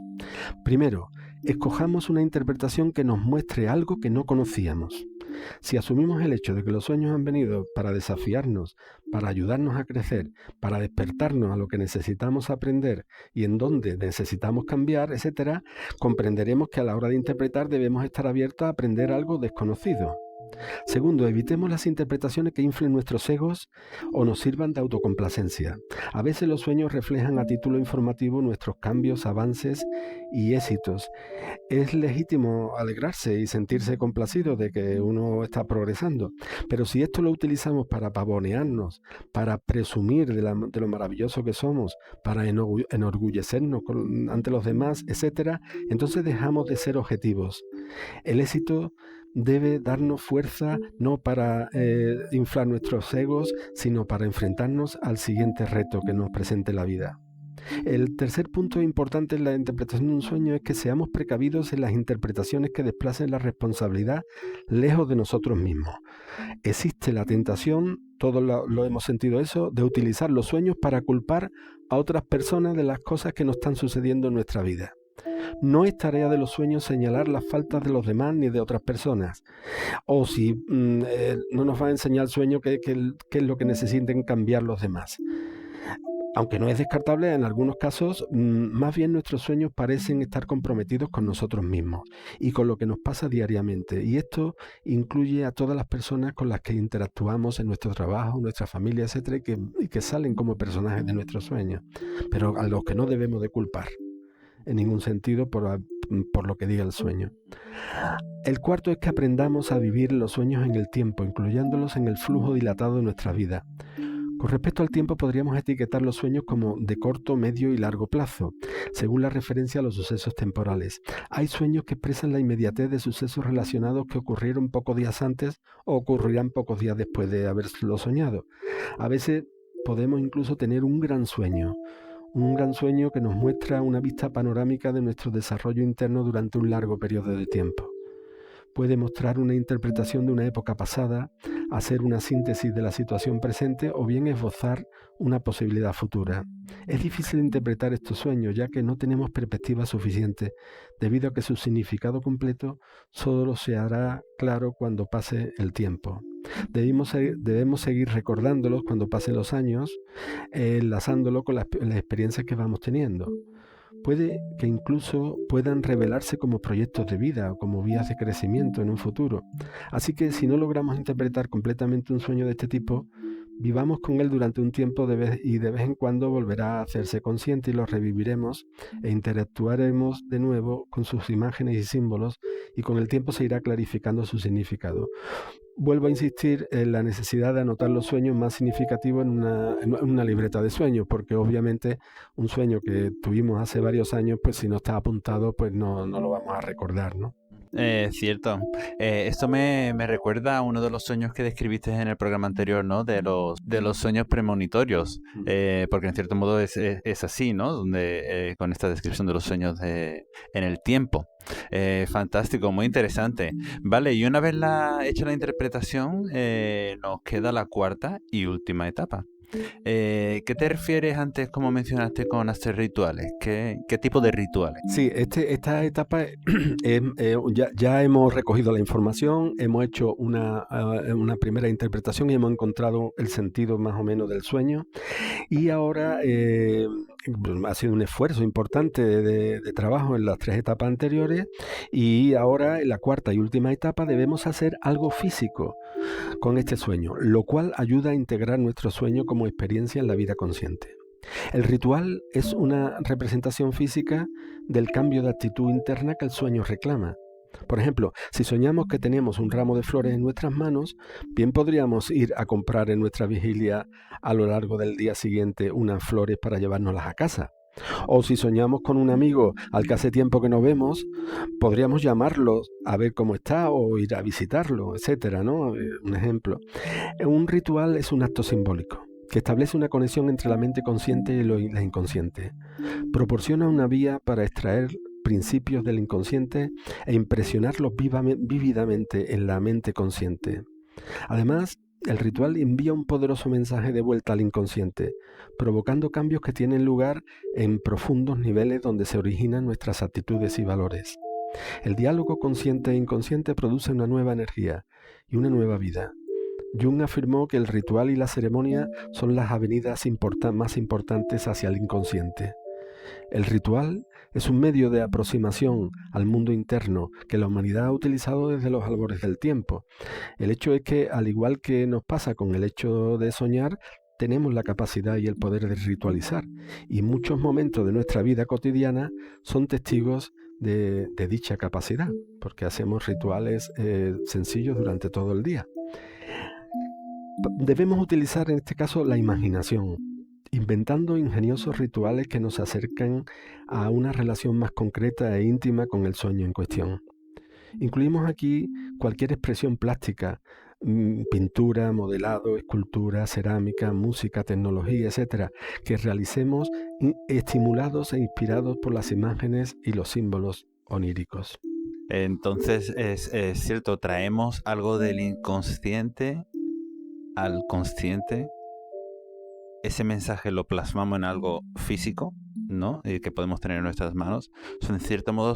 Primero, escojamos una interpretación que nos muestre algo que no conocíamos. Si asumimos el hecho de que los sueños han venido para desafiarnos, para ayudarnos a crecer, para despertarnos a lo que necesitamos aprender y en dónde necesitamos cambiar, etc., comprenderemos que a la hora de interpretar debemos estar abiertos a aprender algo desconocido. Segundo, evitemos las interpretaciones que inflen nuestros egos o nos sirvan de autocomplacencia. A veces los sueños reflejan a título informativo nuestros cambios, avances y éxitos. Es legítimo alegrarse y sentirse complacido de que uno está progresando, pero si esto lo utilizamos para pavonearnos, para presumir de lo maravilloso que somos, para enorgullecernos ante los demás, etc., entonces dejamos de ser objetivos. El éxito debe darnos fuerza no para inflar nuestros egos, sino para enfrentarnos al siguiente reto que nos presente la vida. El tercer punto importante en la interpretación de un sueño es que seamos precavidos en las interpretaciones que desplacen la responsabilidad lejos de nosotros mismos. Existe la tentación, todos lo hemos sentido eso, de utilizar los sueños para culpar a otras personas de las cosas que nos están sucediendo en nuestra vida. No es tarea de los sueños señalar las faltas de los demás ni de otras personas. O si no nos va a enseñar el sueño qué es lo que necesiten cambiar los demás. Aunque no es descartable, en algunos casos, más bien nuestros sueños parecen estar comprometidos con nosotros mismos y con lo que nos pasa diariamente. Y esto incluye a todas las personas con las que interactuamos en nuestro trabajo, nuestra familia, etcétera, y que salen como personajes de nuestros sueños, pero a los que no debemos de culpar en ningún sentido por lo que diga el sueño. El cuarto es que aprendamos a vivir los sueños en el tiempo, incluyéndolos en el flujo dilatado de nuestra vida. Con respecto al tiempo, podríamos etiquetar los sueños como de corto, medio y largo plazo, según la referencia a los sucesos temporales. Hay sueños que expresan la inmediatez de sucesos relacionados que ocurrieron pocos días antes o ocurrirán pocos días después de haberlo soñado. A veces podemos incluso tener un gran sueño que nos muestra una vista panorámica de nuestro desarrollo interno durante un largo periodo de tiempo. Puede mostrar una interpretación de una época pasada, hacer una síntesis de la situación presente o bien esbozar una posibilidad futura. Es difícil interpretar estos sueños ya que no tenemos perspectiva suficiente, debido a que su significado completo solo se hará claro cuando pase el tiempo. Debemos seguir recordándolos cuando pasen los años, enlazándolo con las experiencias que vamos teniendo. Puede que incluso puedan revelarse como proyectos de vida o como vías de crecimiento en un futuro. Así que si no logramos interpretar completamente un sueño de este tipo, Vivamos con él durante un tiempo de vez en cuando volverá a hacerse consciente y lo reviviremos e interactuaremos de nuevo con sus imágenes y símbolos y con el tiempo se irá clarificando su significado. Vuelvo a insistir en la necesidad de anotar los sueños más significativos en una libreta de sueños, porque obviamente un sueño que tuvimos hace varios años, pues si no está apuntado, pues no lo vamos a recordar, ¿no? Cierto. Esto me recuerda a uno de los sueños que describiste en el programa anterior, ¿no? De los sueños premonitorios, porque en cierto modo es así, ¿no? Donde con esta descripción de los sueños en el tiempo. Fantástico, muy interesante. Vale, y una vez hecha la interpretación, nos queda la cuarta y última etapa. ¿Qué te refieres antes, como mencionaste, con hacer rituales? ¿Qué tipo de rituales? Sí, esta etapa ya hemos recogido la información, hemos hecho una primera interpretación y hemos encontrado el sentido más o menos del sueño. Y ahora ha sido un esfuerzo importante de trabajo en las 3 etapas anteriores y ahora en la cuarta y última etapa debemos hacer algo físico con este sueño, lo cual ayuda a integrar nuestro sueño como experiencia en la vida consciente. El ritual es una representación física del cambio de actitud interna que el sueño reclama. Por ejemplo, si soñamos que tenemos un ramo de flores en nuestras manos, bien podríamos ir a comprar en nuestra vigilia a lo largo del día siguiente unas flores para llevárnoslas a casa. O si soñamos con un amigo al que hace tiempo que no vemos, podríamos llamarlo a ver cómo está o ir a visitarlo, etcétera, ¿no? Un ejemplo. Un ritual es un acto simbólico que establece una conexión entre la mente consciente y la inconsciente. Proporciona una vía para extraer principios del inconsciente e impresionarlos vívidamente en la mente consciente. Además, el ritual envía un poderoso mensaje de vuelta al inconsciente, provocando cambios que tienen lugar en profundos niveles donde se originan nuestras actitudes y valores. El diálogo consciente e inconsciente produce una nueva energía y una nueva vida. Jung afirmó que el ritual y la ceremonia son las avenidas más importantes hacia el inconsciente. El ritual es un medio de aproximación al mundo interno que la humanidad ha utilizado desde los albores del tiempo. El hecho es que, al igual que nos pasa con el hecho de soñar, tenemos la capacidad y el poder de ritualizar, y muchos momentos de nuestra vida cotidiana son testigos de dicha capacidad, porque hacemos rituales sencillos durante todo el día. Debemos utilizar en este caso la imaginación, inventando ingeniosos rituales que nos acercan a una relación más concreta e íntima con el sueño en cuestión. Incluimos aquí cualquier expresión plástica, pintura, modelado, escultura, cerámica, música, tecnología, etcétera, que realicemos estimulados e inspirados por las imágenes y los símbolos oníricos. Entonces, es cierto, traemos algo del inconsciente al consciente. Ese mensaje lo plasmamos en algo físico, ¿no? Que podemos tener en nuestras manos. En cierto modo,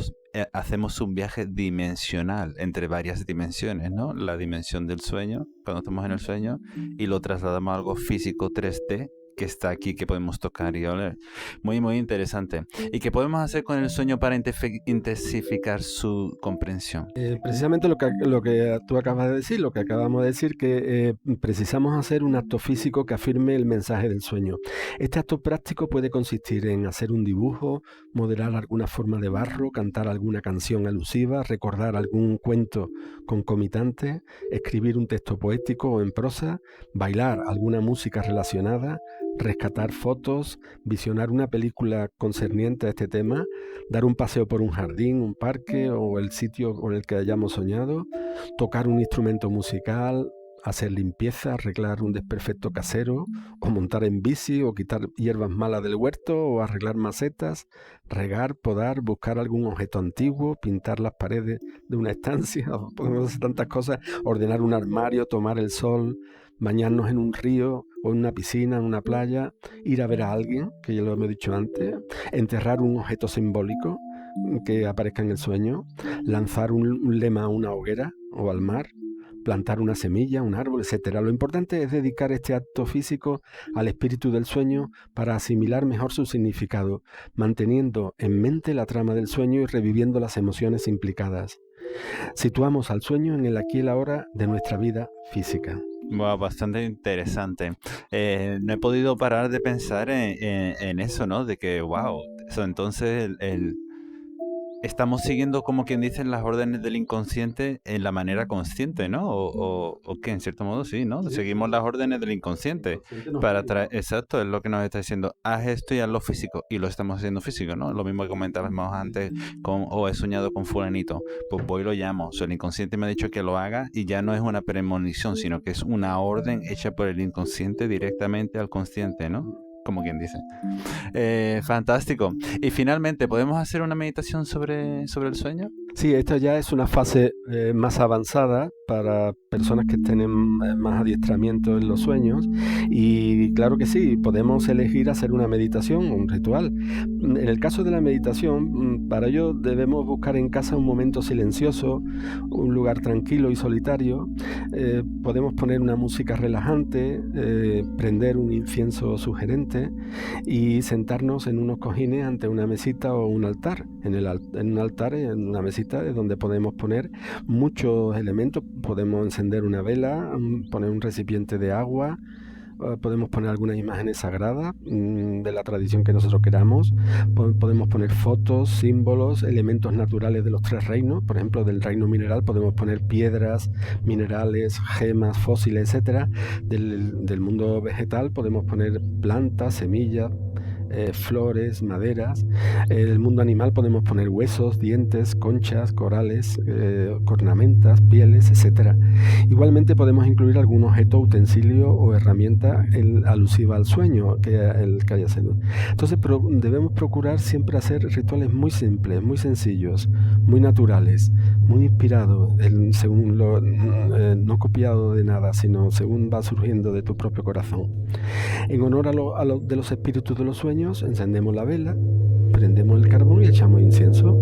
hacemos un viaje dimensional entre varias dimensiones, ¿no? La dimensión del sueño, cuando estamos en el sueño, y lo trasladamos a algo físico 3D que está aquí, que podemos tocar y oler. Muy, muy interesante. ¿Y qué podemos hacer con el sueño para intensificar su comprensión? Precisamente lo que tú acabas de decir, lo que acabamos de decir, que precisamos hacer un acto físico que afirme el mensaje del sueño. Este acto práctico puede consistir en hacer un dibujo, modelar alguna forma de barro, cantar alguna canción alusiva, recordar algún cuento concomitante, escribir un texto poético o en prosa, bailar alguna música relacionada, rescatar fotos, visionar una película concerniente a este tema, dar un paseo por un jardín, un parque o el sitio con el que hayamos soñado, tocar un instrumento musical, hacer limpieza, arreglar un desperfecto casero, o montar en bici, o quitar hierbas malas del huerto, o arreglar macetas, regar, podar, buscar algún objeto antiguo, pintar las paredes de una estancia, podemos hacer tantas cosas, ordenar un armario, tomar el sol, bañarnos en un río o en una piscina, en una playa, ir a ver a alguien, que ya lo hemos dicho antes, enterrar un objeto simbólico que aparezca en el sueño, lanzar un lema a una hoguera o al mar, plantar una semilla, un árbol, etc. Lo importante es dedicar este acto físico al espíritu del sueño para asimilar mejor su significado, manteniendo en mente la trama del sueño y reviviendo las emociones implicadas. Situamos al sueño en el aquí y el ahora de nuestra vida física. Wow, bastante interesante. No he podido parar de pensar en eso, ¿no? De que, wow, eso entonces estamos siguiendo, como quien dice, las órdenes del inconsciente en la manera consciente, ¿no? O que en cierto modo sí, ¿no? Sí, Seguimos las órdenes del inconsciente para traer, exacto, es lo que nos está diciendo, haz esto y hazlo físico, y lo estamos haciendo físico, ¿no? Lo mismo que comentábamos antes he soñado con fulanito, pues voy y lo llamo, o sea, el inconsciente me ha dicho que lo haga y ya no es una premonición, sino que es una orden hecha por el inconsciente directamente al consciente, ¿no? Como quien dice. Fantástico. Y finalmente, ¿podemos hacer una meditación sobre el sueño? Sí, esta ya es una fase más avanzada para personas que tienen más adiestramiento en los sueños, y claro que sí, podemos elegir hacer una meditación, un ritual. En el caso de la meditación, para ello debemos buscar en casa un momento silencioso, un lugar tranquilo y solitario. Podemos poner una música relajante, prender un incienso sugerente y sentarnos en unos cojines ante una mesita o un altar. En un altar, en una mesita, es donde podemos poner muchos elementos. Podemos encender una vela, poner un recipiente de agua, podemos poner algunas imágenes sagradas de la tradición que nosotros queramos. Podemos poner fotos, símbolos, elementos naturales de los 3 reinos. Por ejemplo, del reino mineral podemos poner piedras, minerales, gemas, fósiles, etcétera. Del mundo vegetal podemos poner plantas, semillas, flores, maderas. El mundo animal podemos poner huesos, dientes, conchas, corales, cornamentas, pieles, etc. Igualmente podemos incluir algún objeto, utensilio o herramienta alusiva al sueño que haya sido. Entonces debemos procurar siempre hacer rituales muy simples, muy sencillos, muy naturales, muy inspirados, según no copiado de nada, sino según va surgiendo de tu propio corazón. En honor de los espíritus de los sueños, encendemos la vela, prendemos el carbón y echamos incienso.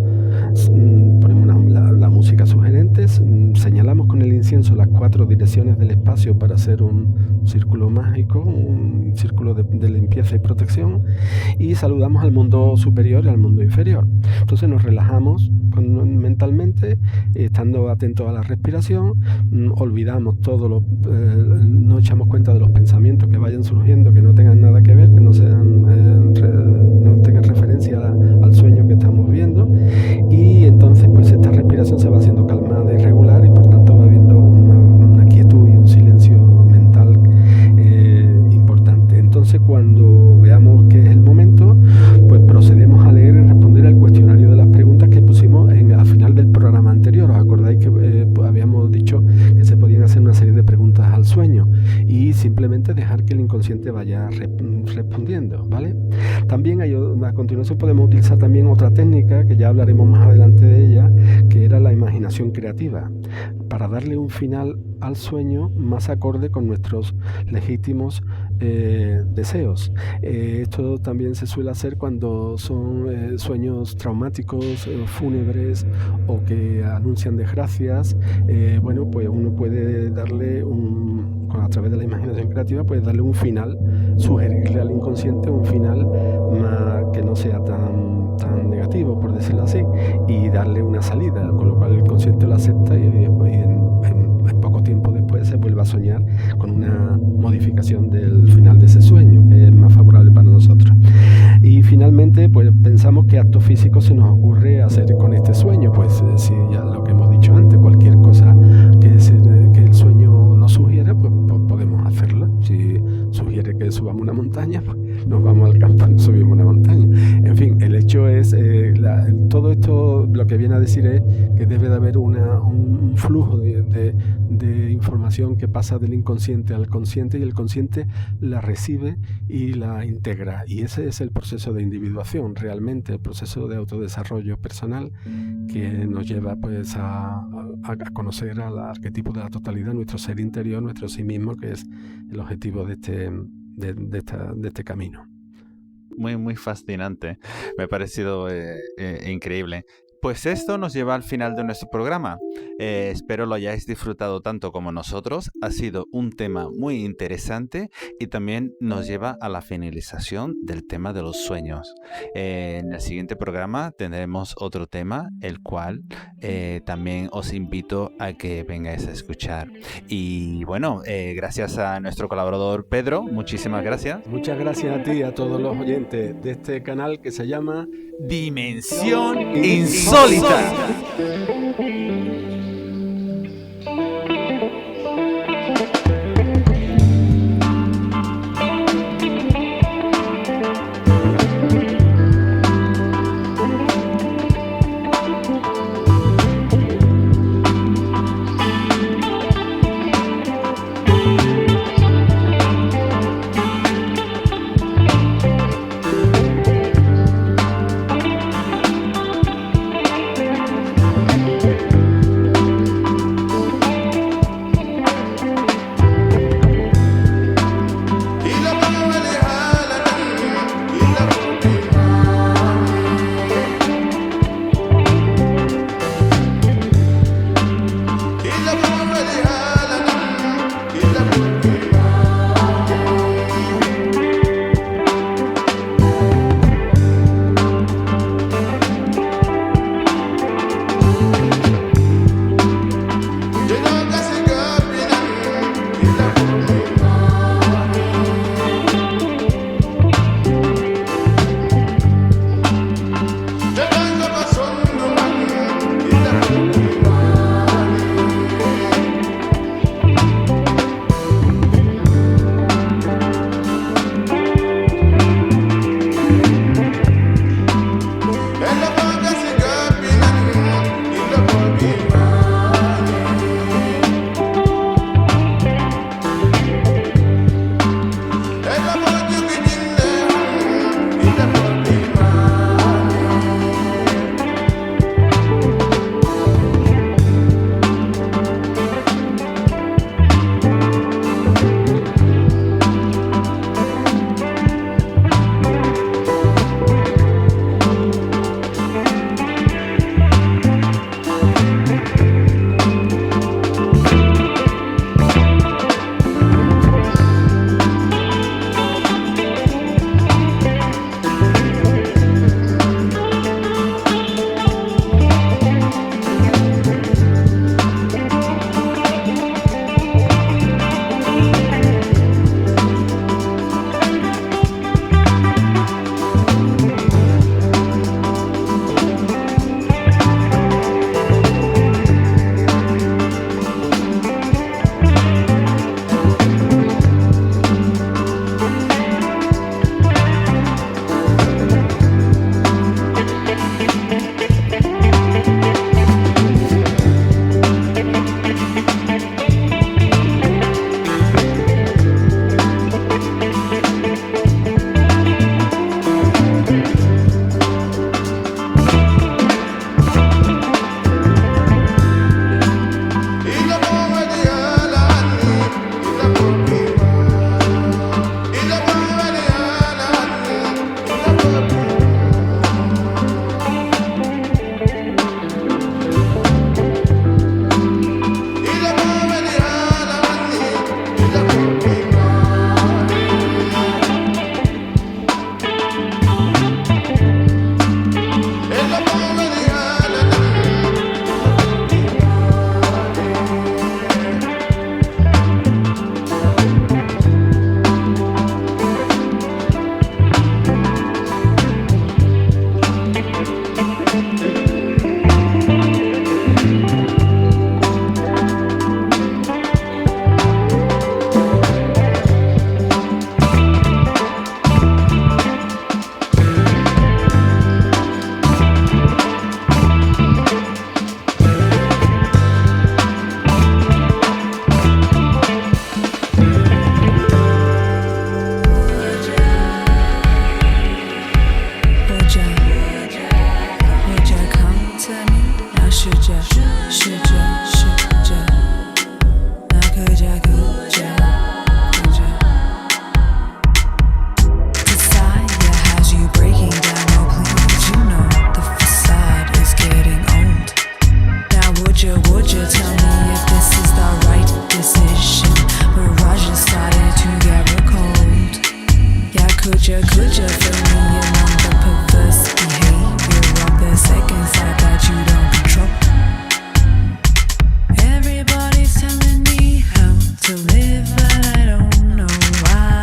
Ponemos la música sugerente, señalamos con el incienso las 4 direcciones del espacio para hacer un círculo mágico, un círculo de limpieza y protección, y saludamos al mundo superior y al mundo inferior. Entonces nos relajamos mentalmente, estando atentos a la respiración, olvidamos no echamos cuenta de los pensamientos que vayan surgiendo, que no tengan nada que ver, que no tengan referencia al sueño que estamos viendo, y entonces pues esta respiración se va haciendo calmada y regular, y por tanto va habiendo una quietud y un silencio mental importante. Entonces, cuando veamos que es el momento, pues procedemos a leer y responder al cuestionario de las preguntas que pusimos al final del programa anterior. ¿Os acordáis que habíamos dicho que se podían hacer una serie de preguntas al sueño y simplemente dejar que el inconsciente vaya respondiendo, ¿vale? También a continuación podemos utilizar también otra técnica, que ya hablaremos más adelante de ella, que era la imaginación creativa, para darle un final al sueño más acorde con nuestros legítimos deseos. Esto también se suele hacer cuando son sueños traumáticos, fúnebres, o que anuncian desgracias. Bueno, pues uno puede darle a través de la imaginación creativa, puede darle un final, sugerirle al inconsciente un final que no sea tan negativo, por decirlo así, y darle una salida, con lo cual el consciente lo acepta, y en poco tiempo después se vuelve a soñar con una modificación del final de ese sueño, que es más favorable para nosotros. Y finalmente, pues pensamos qué acto físico se nos ocurre hacer con este sueño. Pues si ya lo que hemos dicho antes, cualquier cosa que el sueño nos sugiera, pues podemos hacerla. Si sugiere que subamos una montaña, pues nos vamos al campo y subimos una montaña. En fin, el hecho es, todo esto lo que viene a decir es que debe de haber un flujo de información que pasa del inconsciente al consciente, y el consciente la recibe y la integra. Y ese es el proceso de individuación, realmente, el proceso de autodesarrollo personal, que nos lleva pues a conocer al arquetipo de la totalidad, nuestro ser interior, nuestro sí mismo, que es el objetivo de este camino. Muy, muy fascinante. Me ha parecido increíble. Pues esto nos lleva al final de nuestro programa. Espero lo hayáis disfrutado tanto como nosotros. Ha sido un tema muy interesante y también nos lleva a la finalización del tema de los sueños. En el siguiente programa tendremos otro tema, el cual también os invito a que vengáis a escuchar. Y bueno, gracias a nuestro colaborador Pedro, muchísimas gracias. Muchas gracias a ti y a todos los oyentes de este canal que se llama Dimensión Insólita. Could you feel me among the perverse behavior of the second side that you don't control? Everybody's telling me how to live, but I don't know why.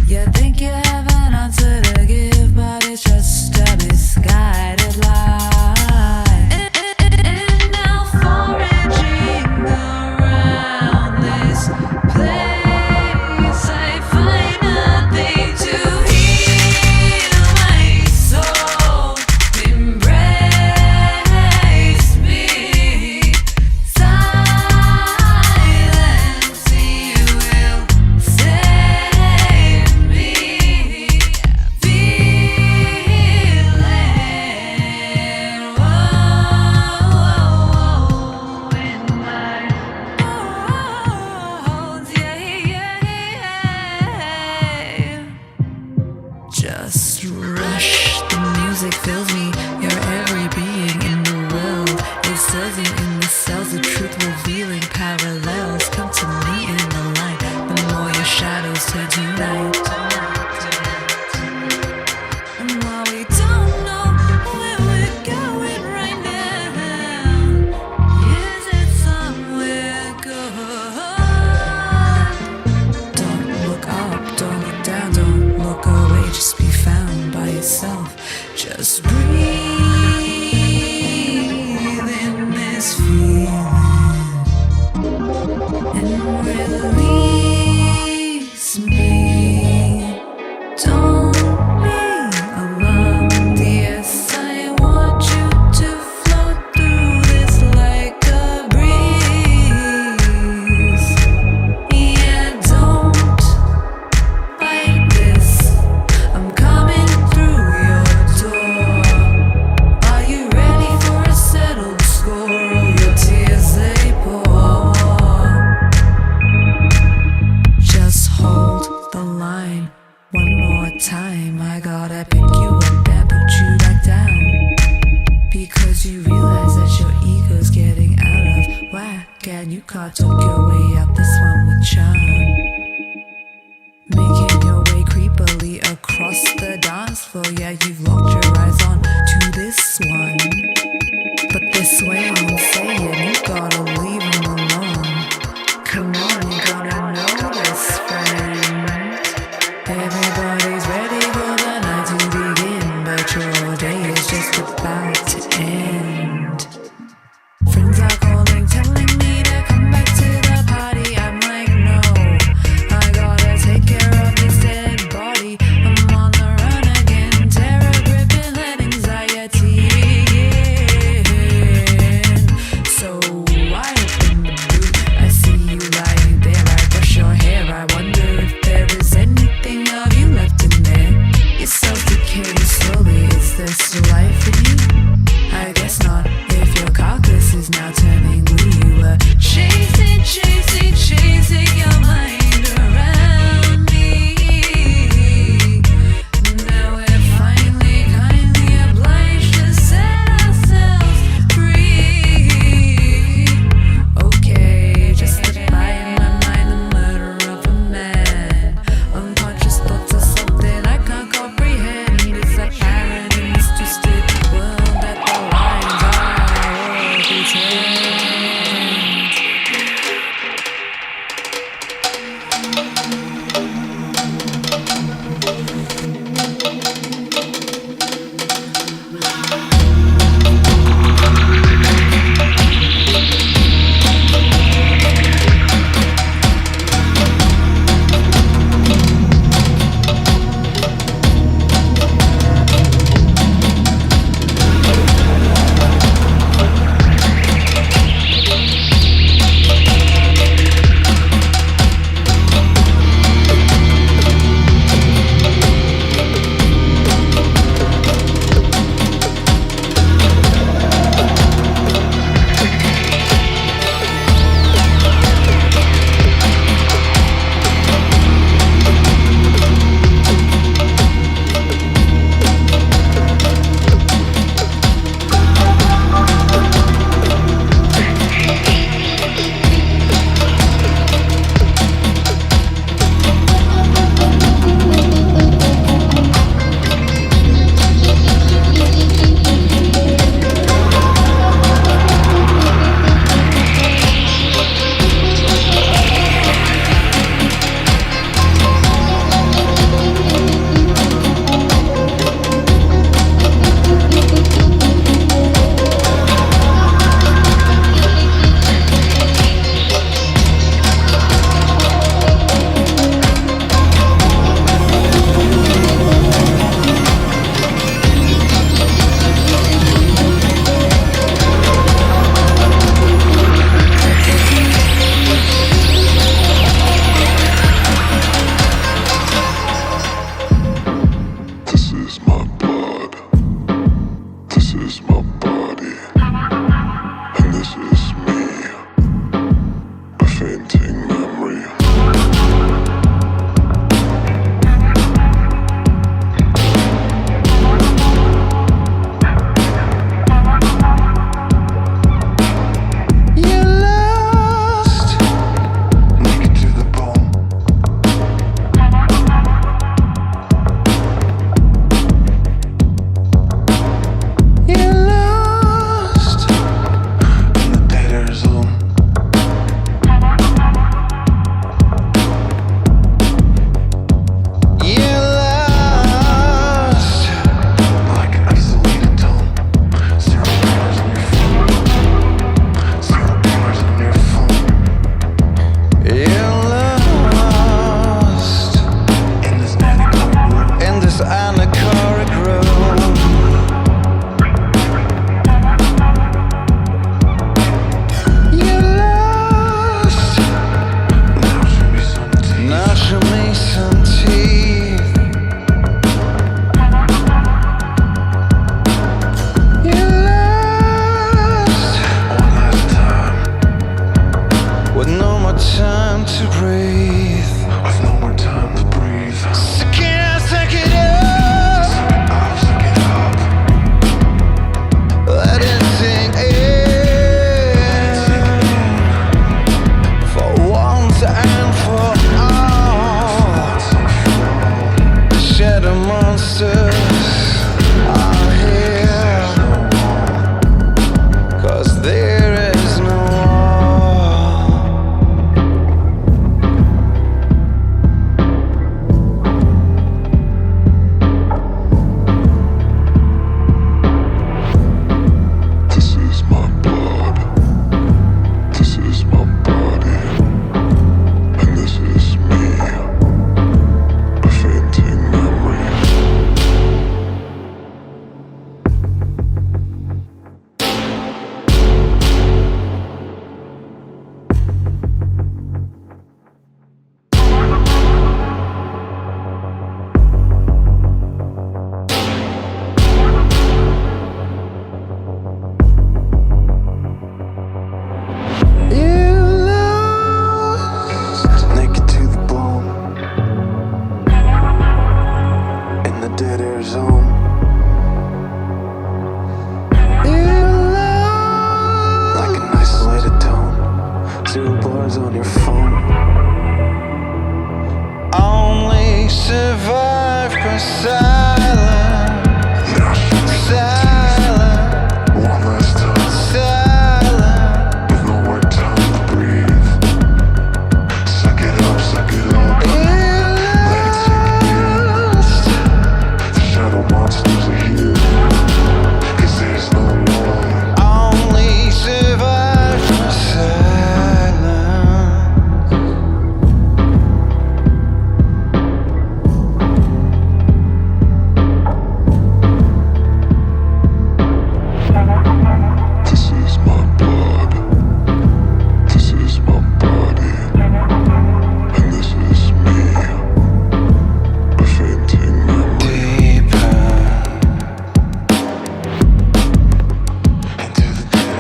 You think you have an answer to give, but it's just a misguided lie. And now foraging around this place, I find nothing to heal my soul. Embrace me. Silence, you will save me. Feeling, whoa, in my bones, yeah. Just rush, the music fills me. You're every being in the world. It says it in the cells, the truth revealing parallels. Come to me in the light, the more your shadows turn to night. And while we don't know where we're going right now, is it somewhere good? Don't look up, don't look down, don't look away, just be found by yourself. Just breathe in this feeling and release me. Don't be alarmed, yes, I want you to float through this like a breeze. Yeah, don't fight this. I'm coming through your door. Are you ready for a settled score? Your tears they pour. survive for silence. Silence. One last time. Silence. There's no more time to breathe. Suck it up, suck it up. Let it sink in. The shadow monsters are here. 'Cause there's no more. Only survive for silence. This is my blood. This is my body. And this is me. A fainting memory. Deeper.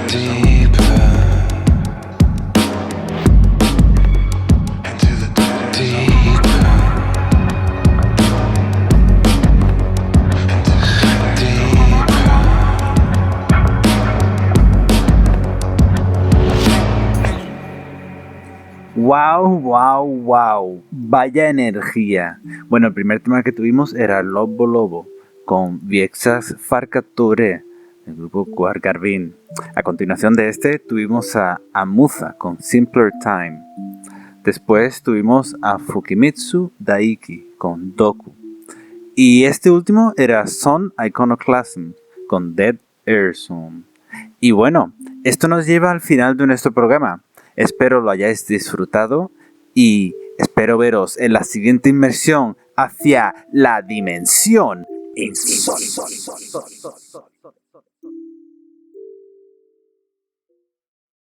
Deeper. Deeper. Wow, wow, wow. Vaya energía. Bueno, el primer tema que tuvimos era Lobo Lobo con Viexas Farcature, del grupo Guargarbin. A continuación de este tuvimos a Amuza con Simpler Time. Después tuvimos a Fukimitsu Daiki con Doku. Y este último era Son Iconoclasm con Dead Air Zone. Y bueno, esto nos lleva al final de nuestro programa. Espero lo hayáis disfrutado y espero veros en la siguiente inmersión hacia la dimensión insólita.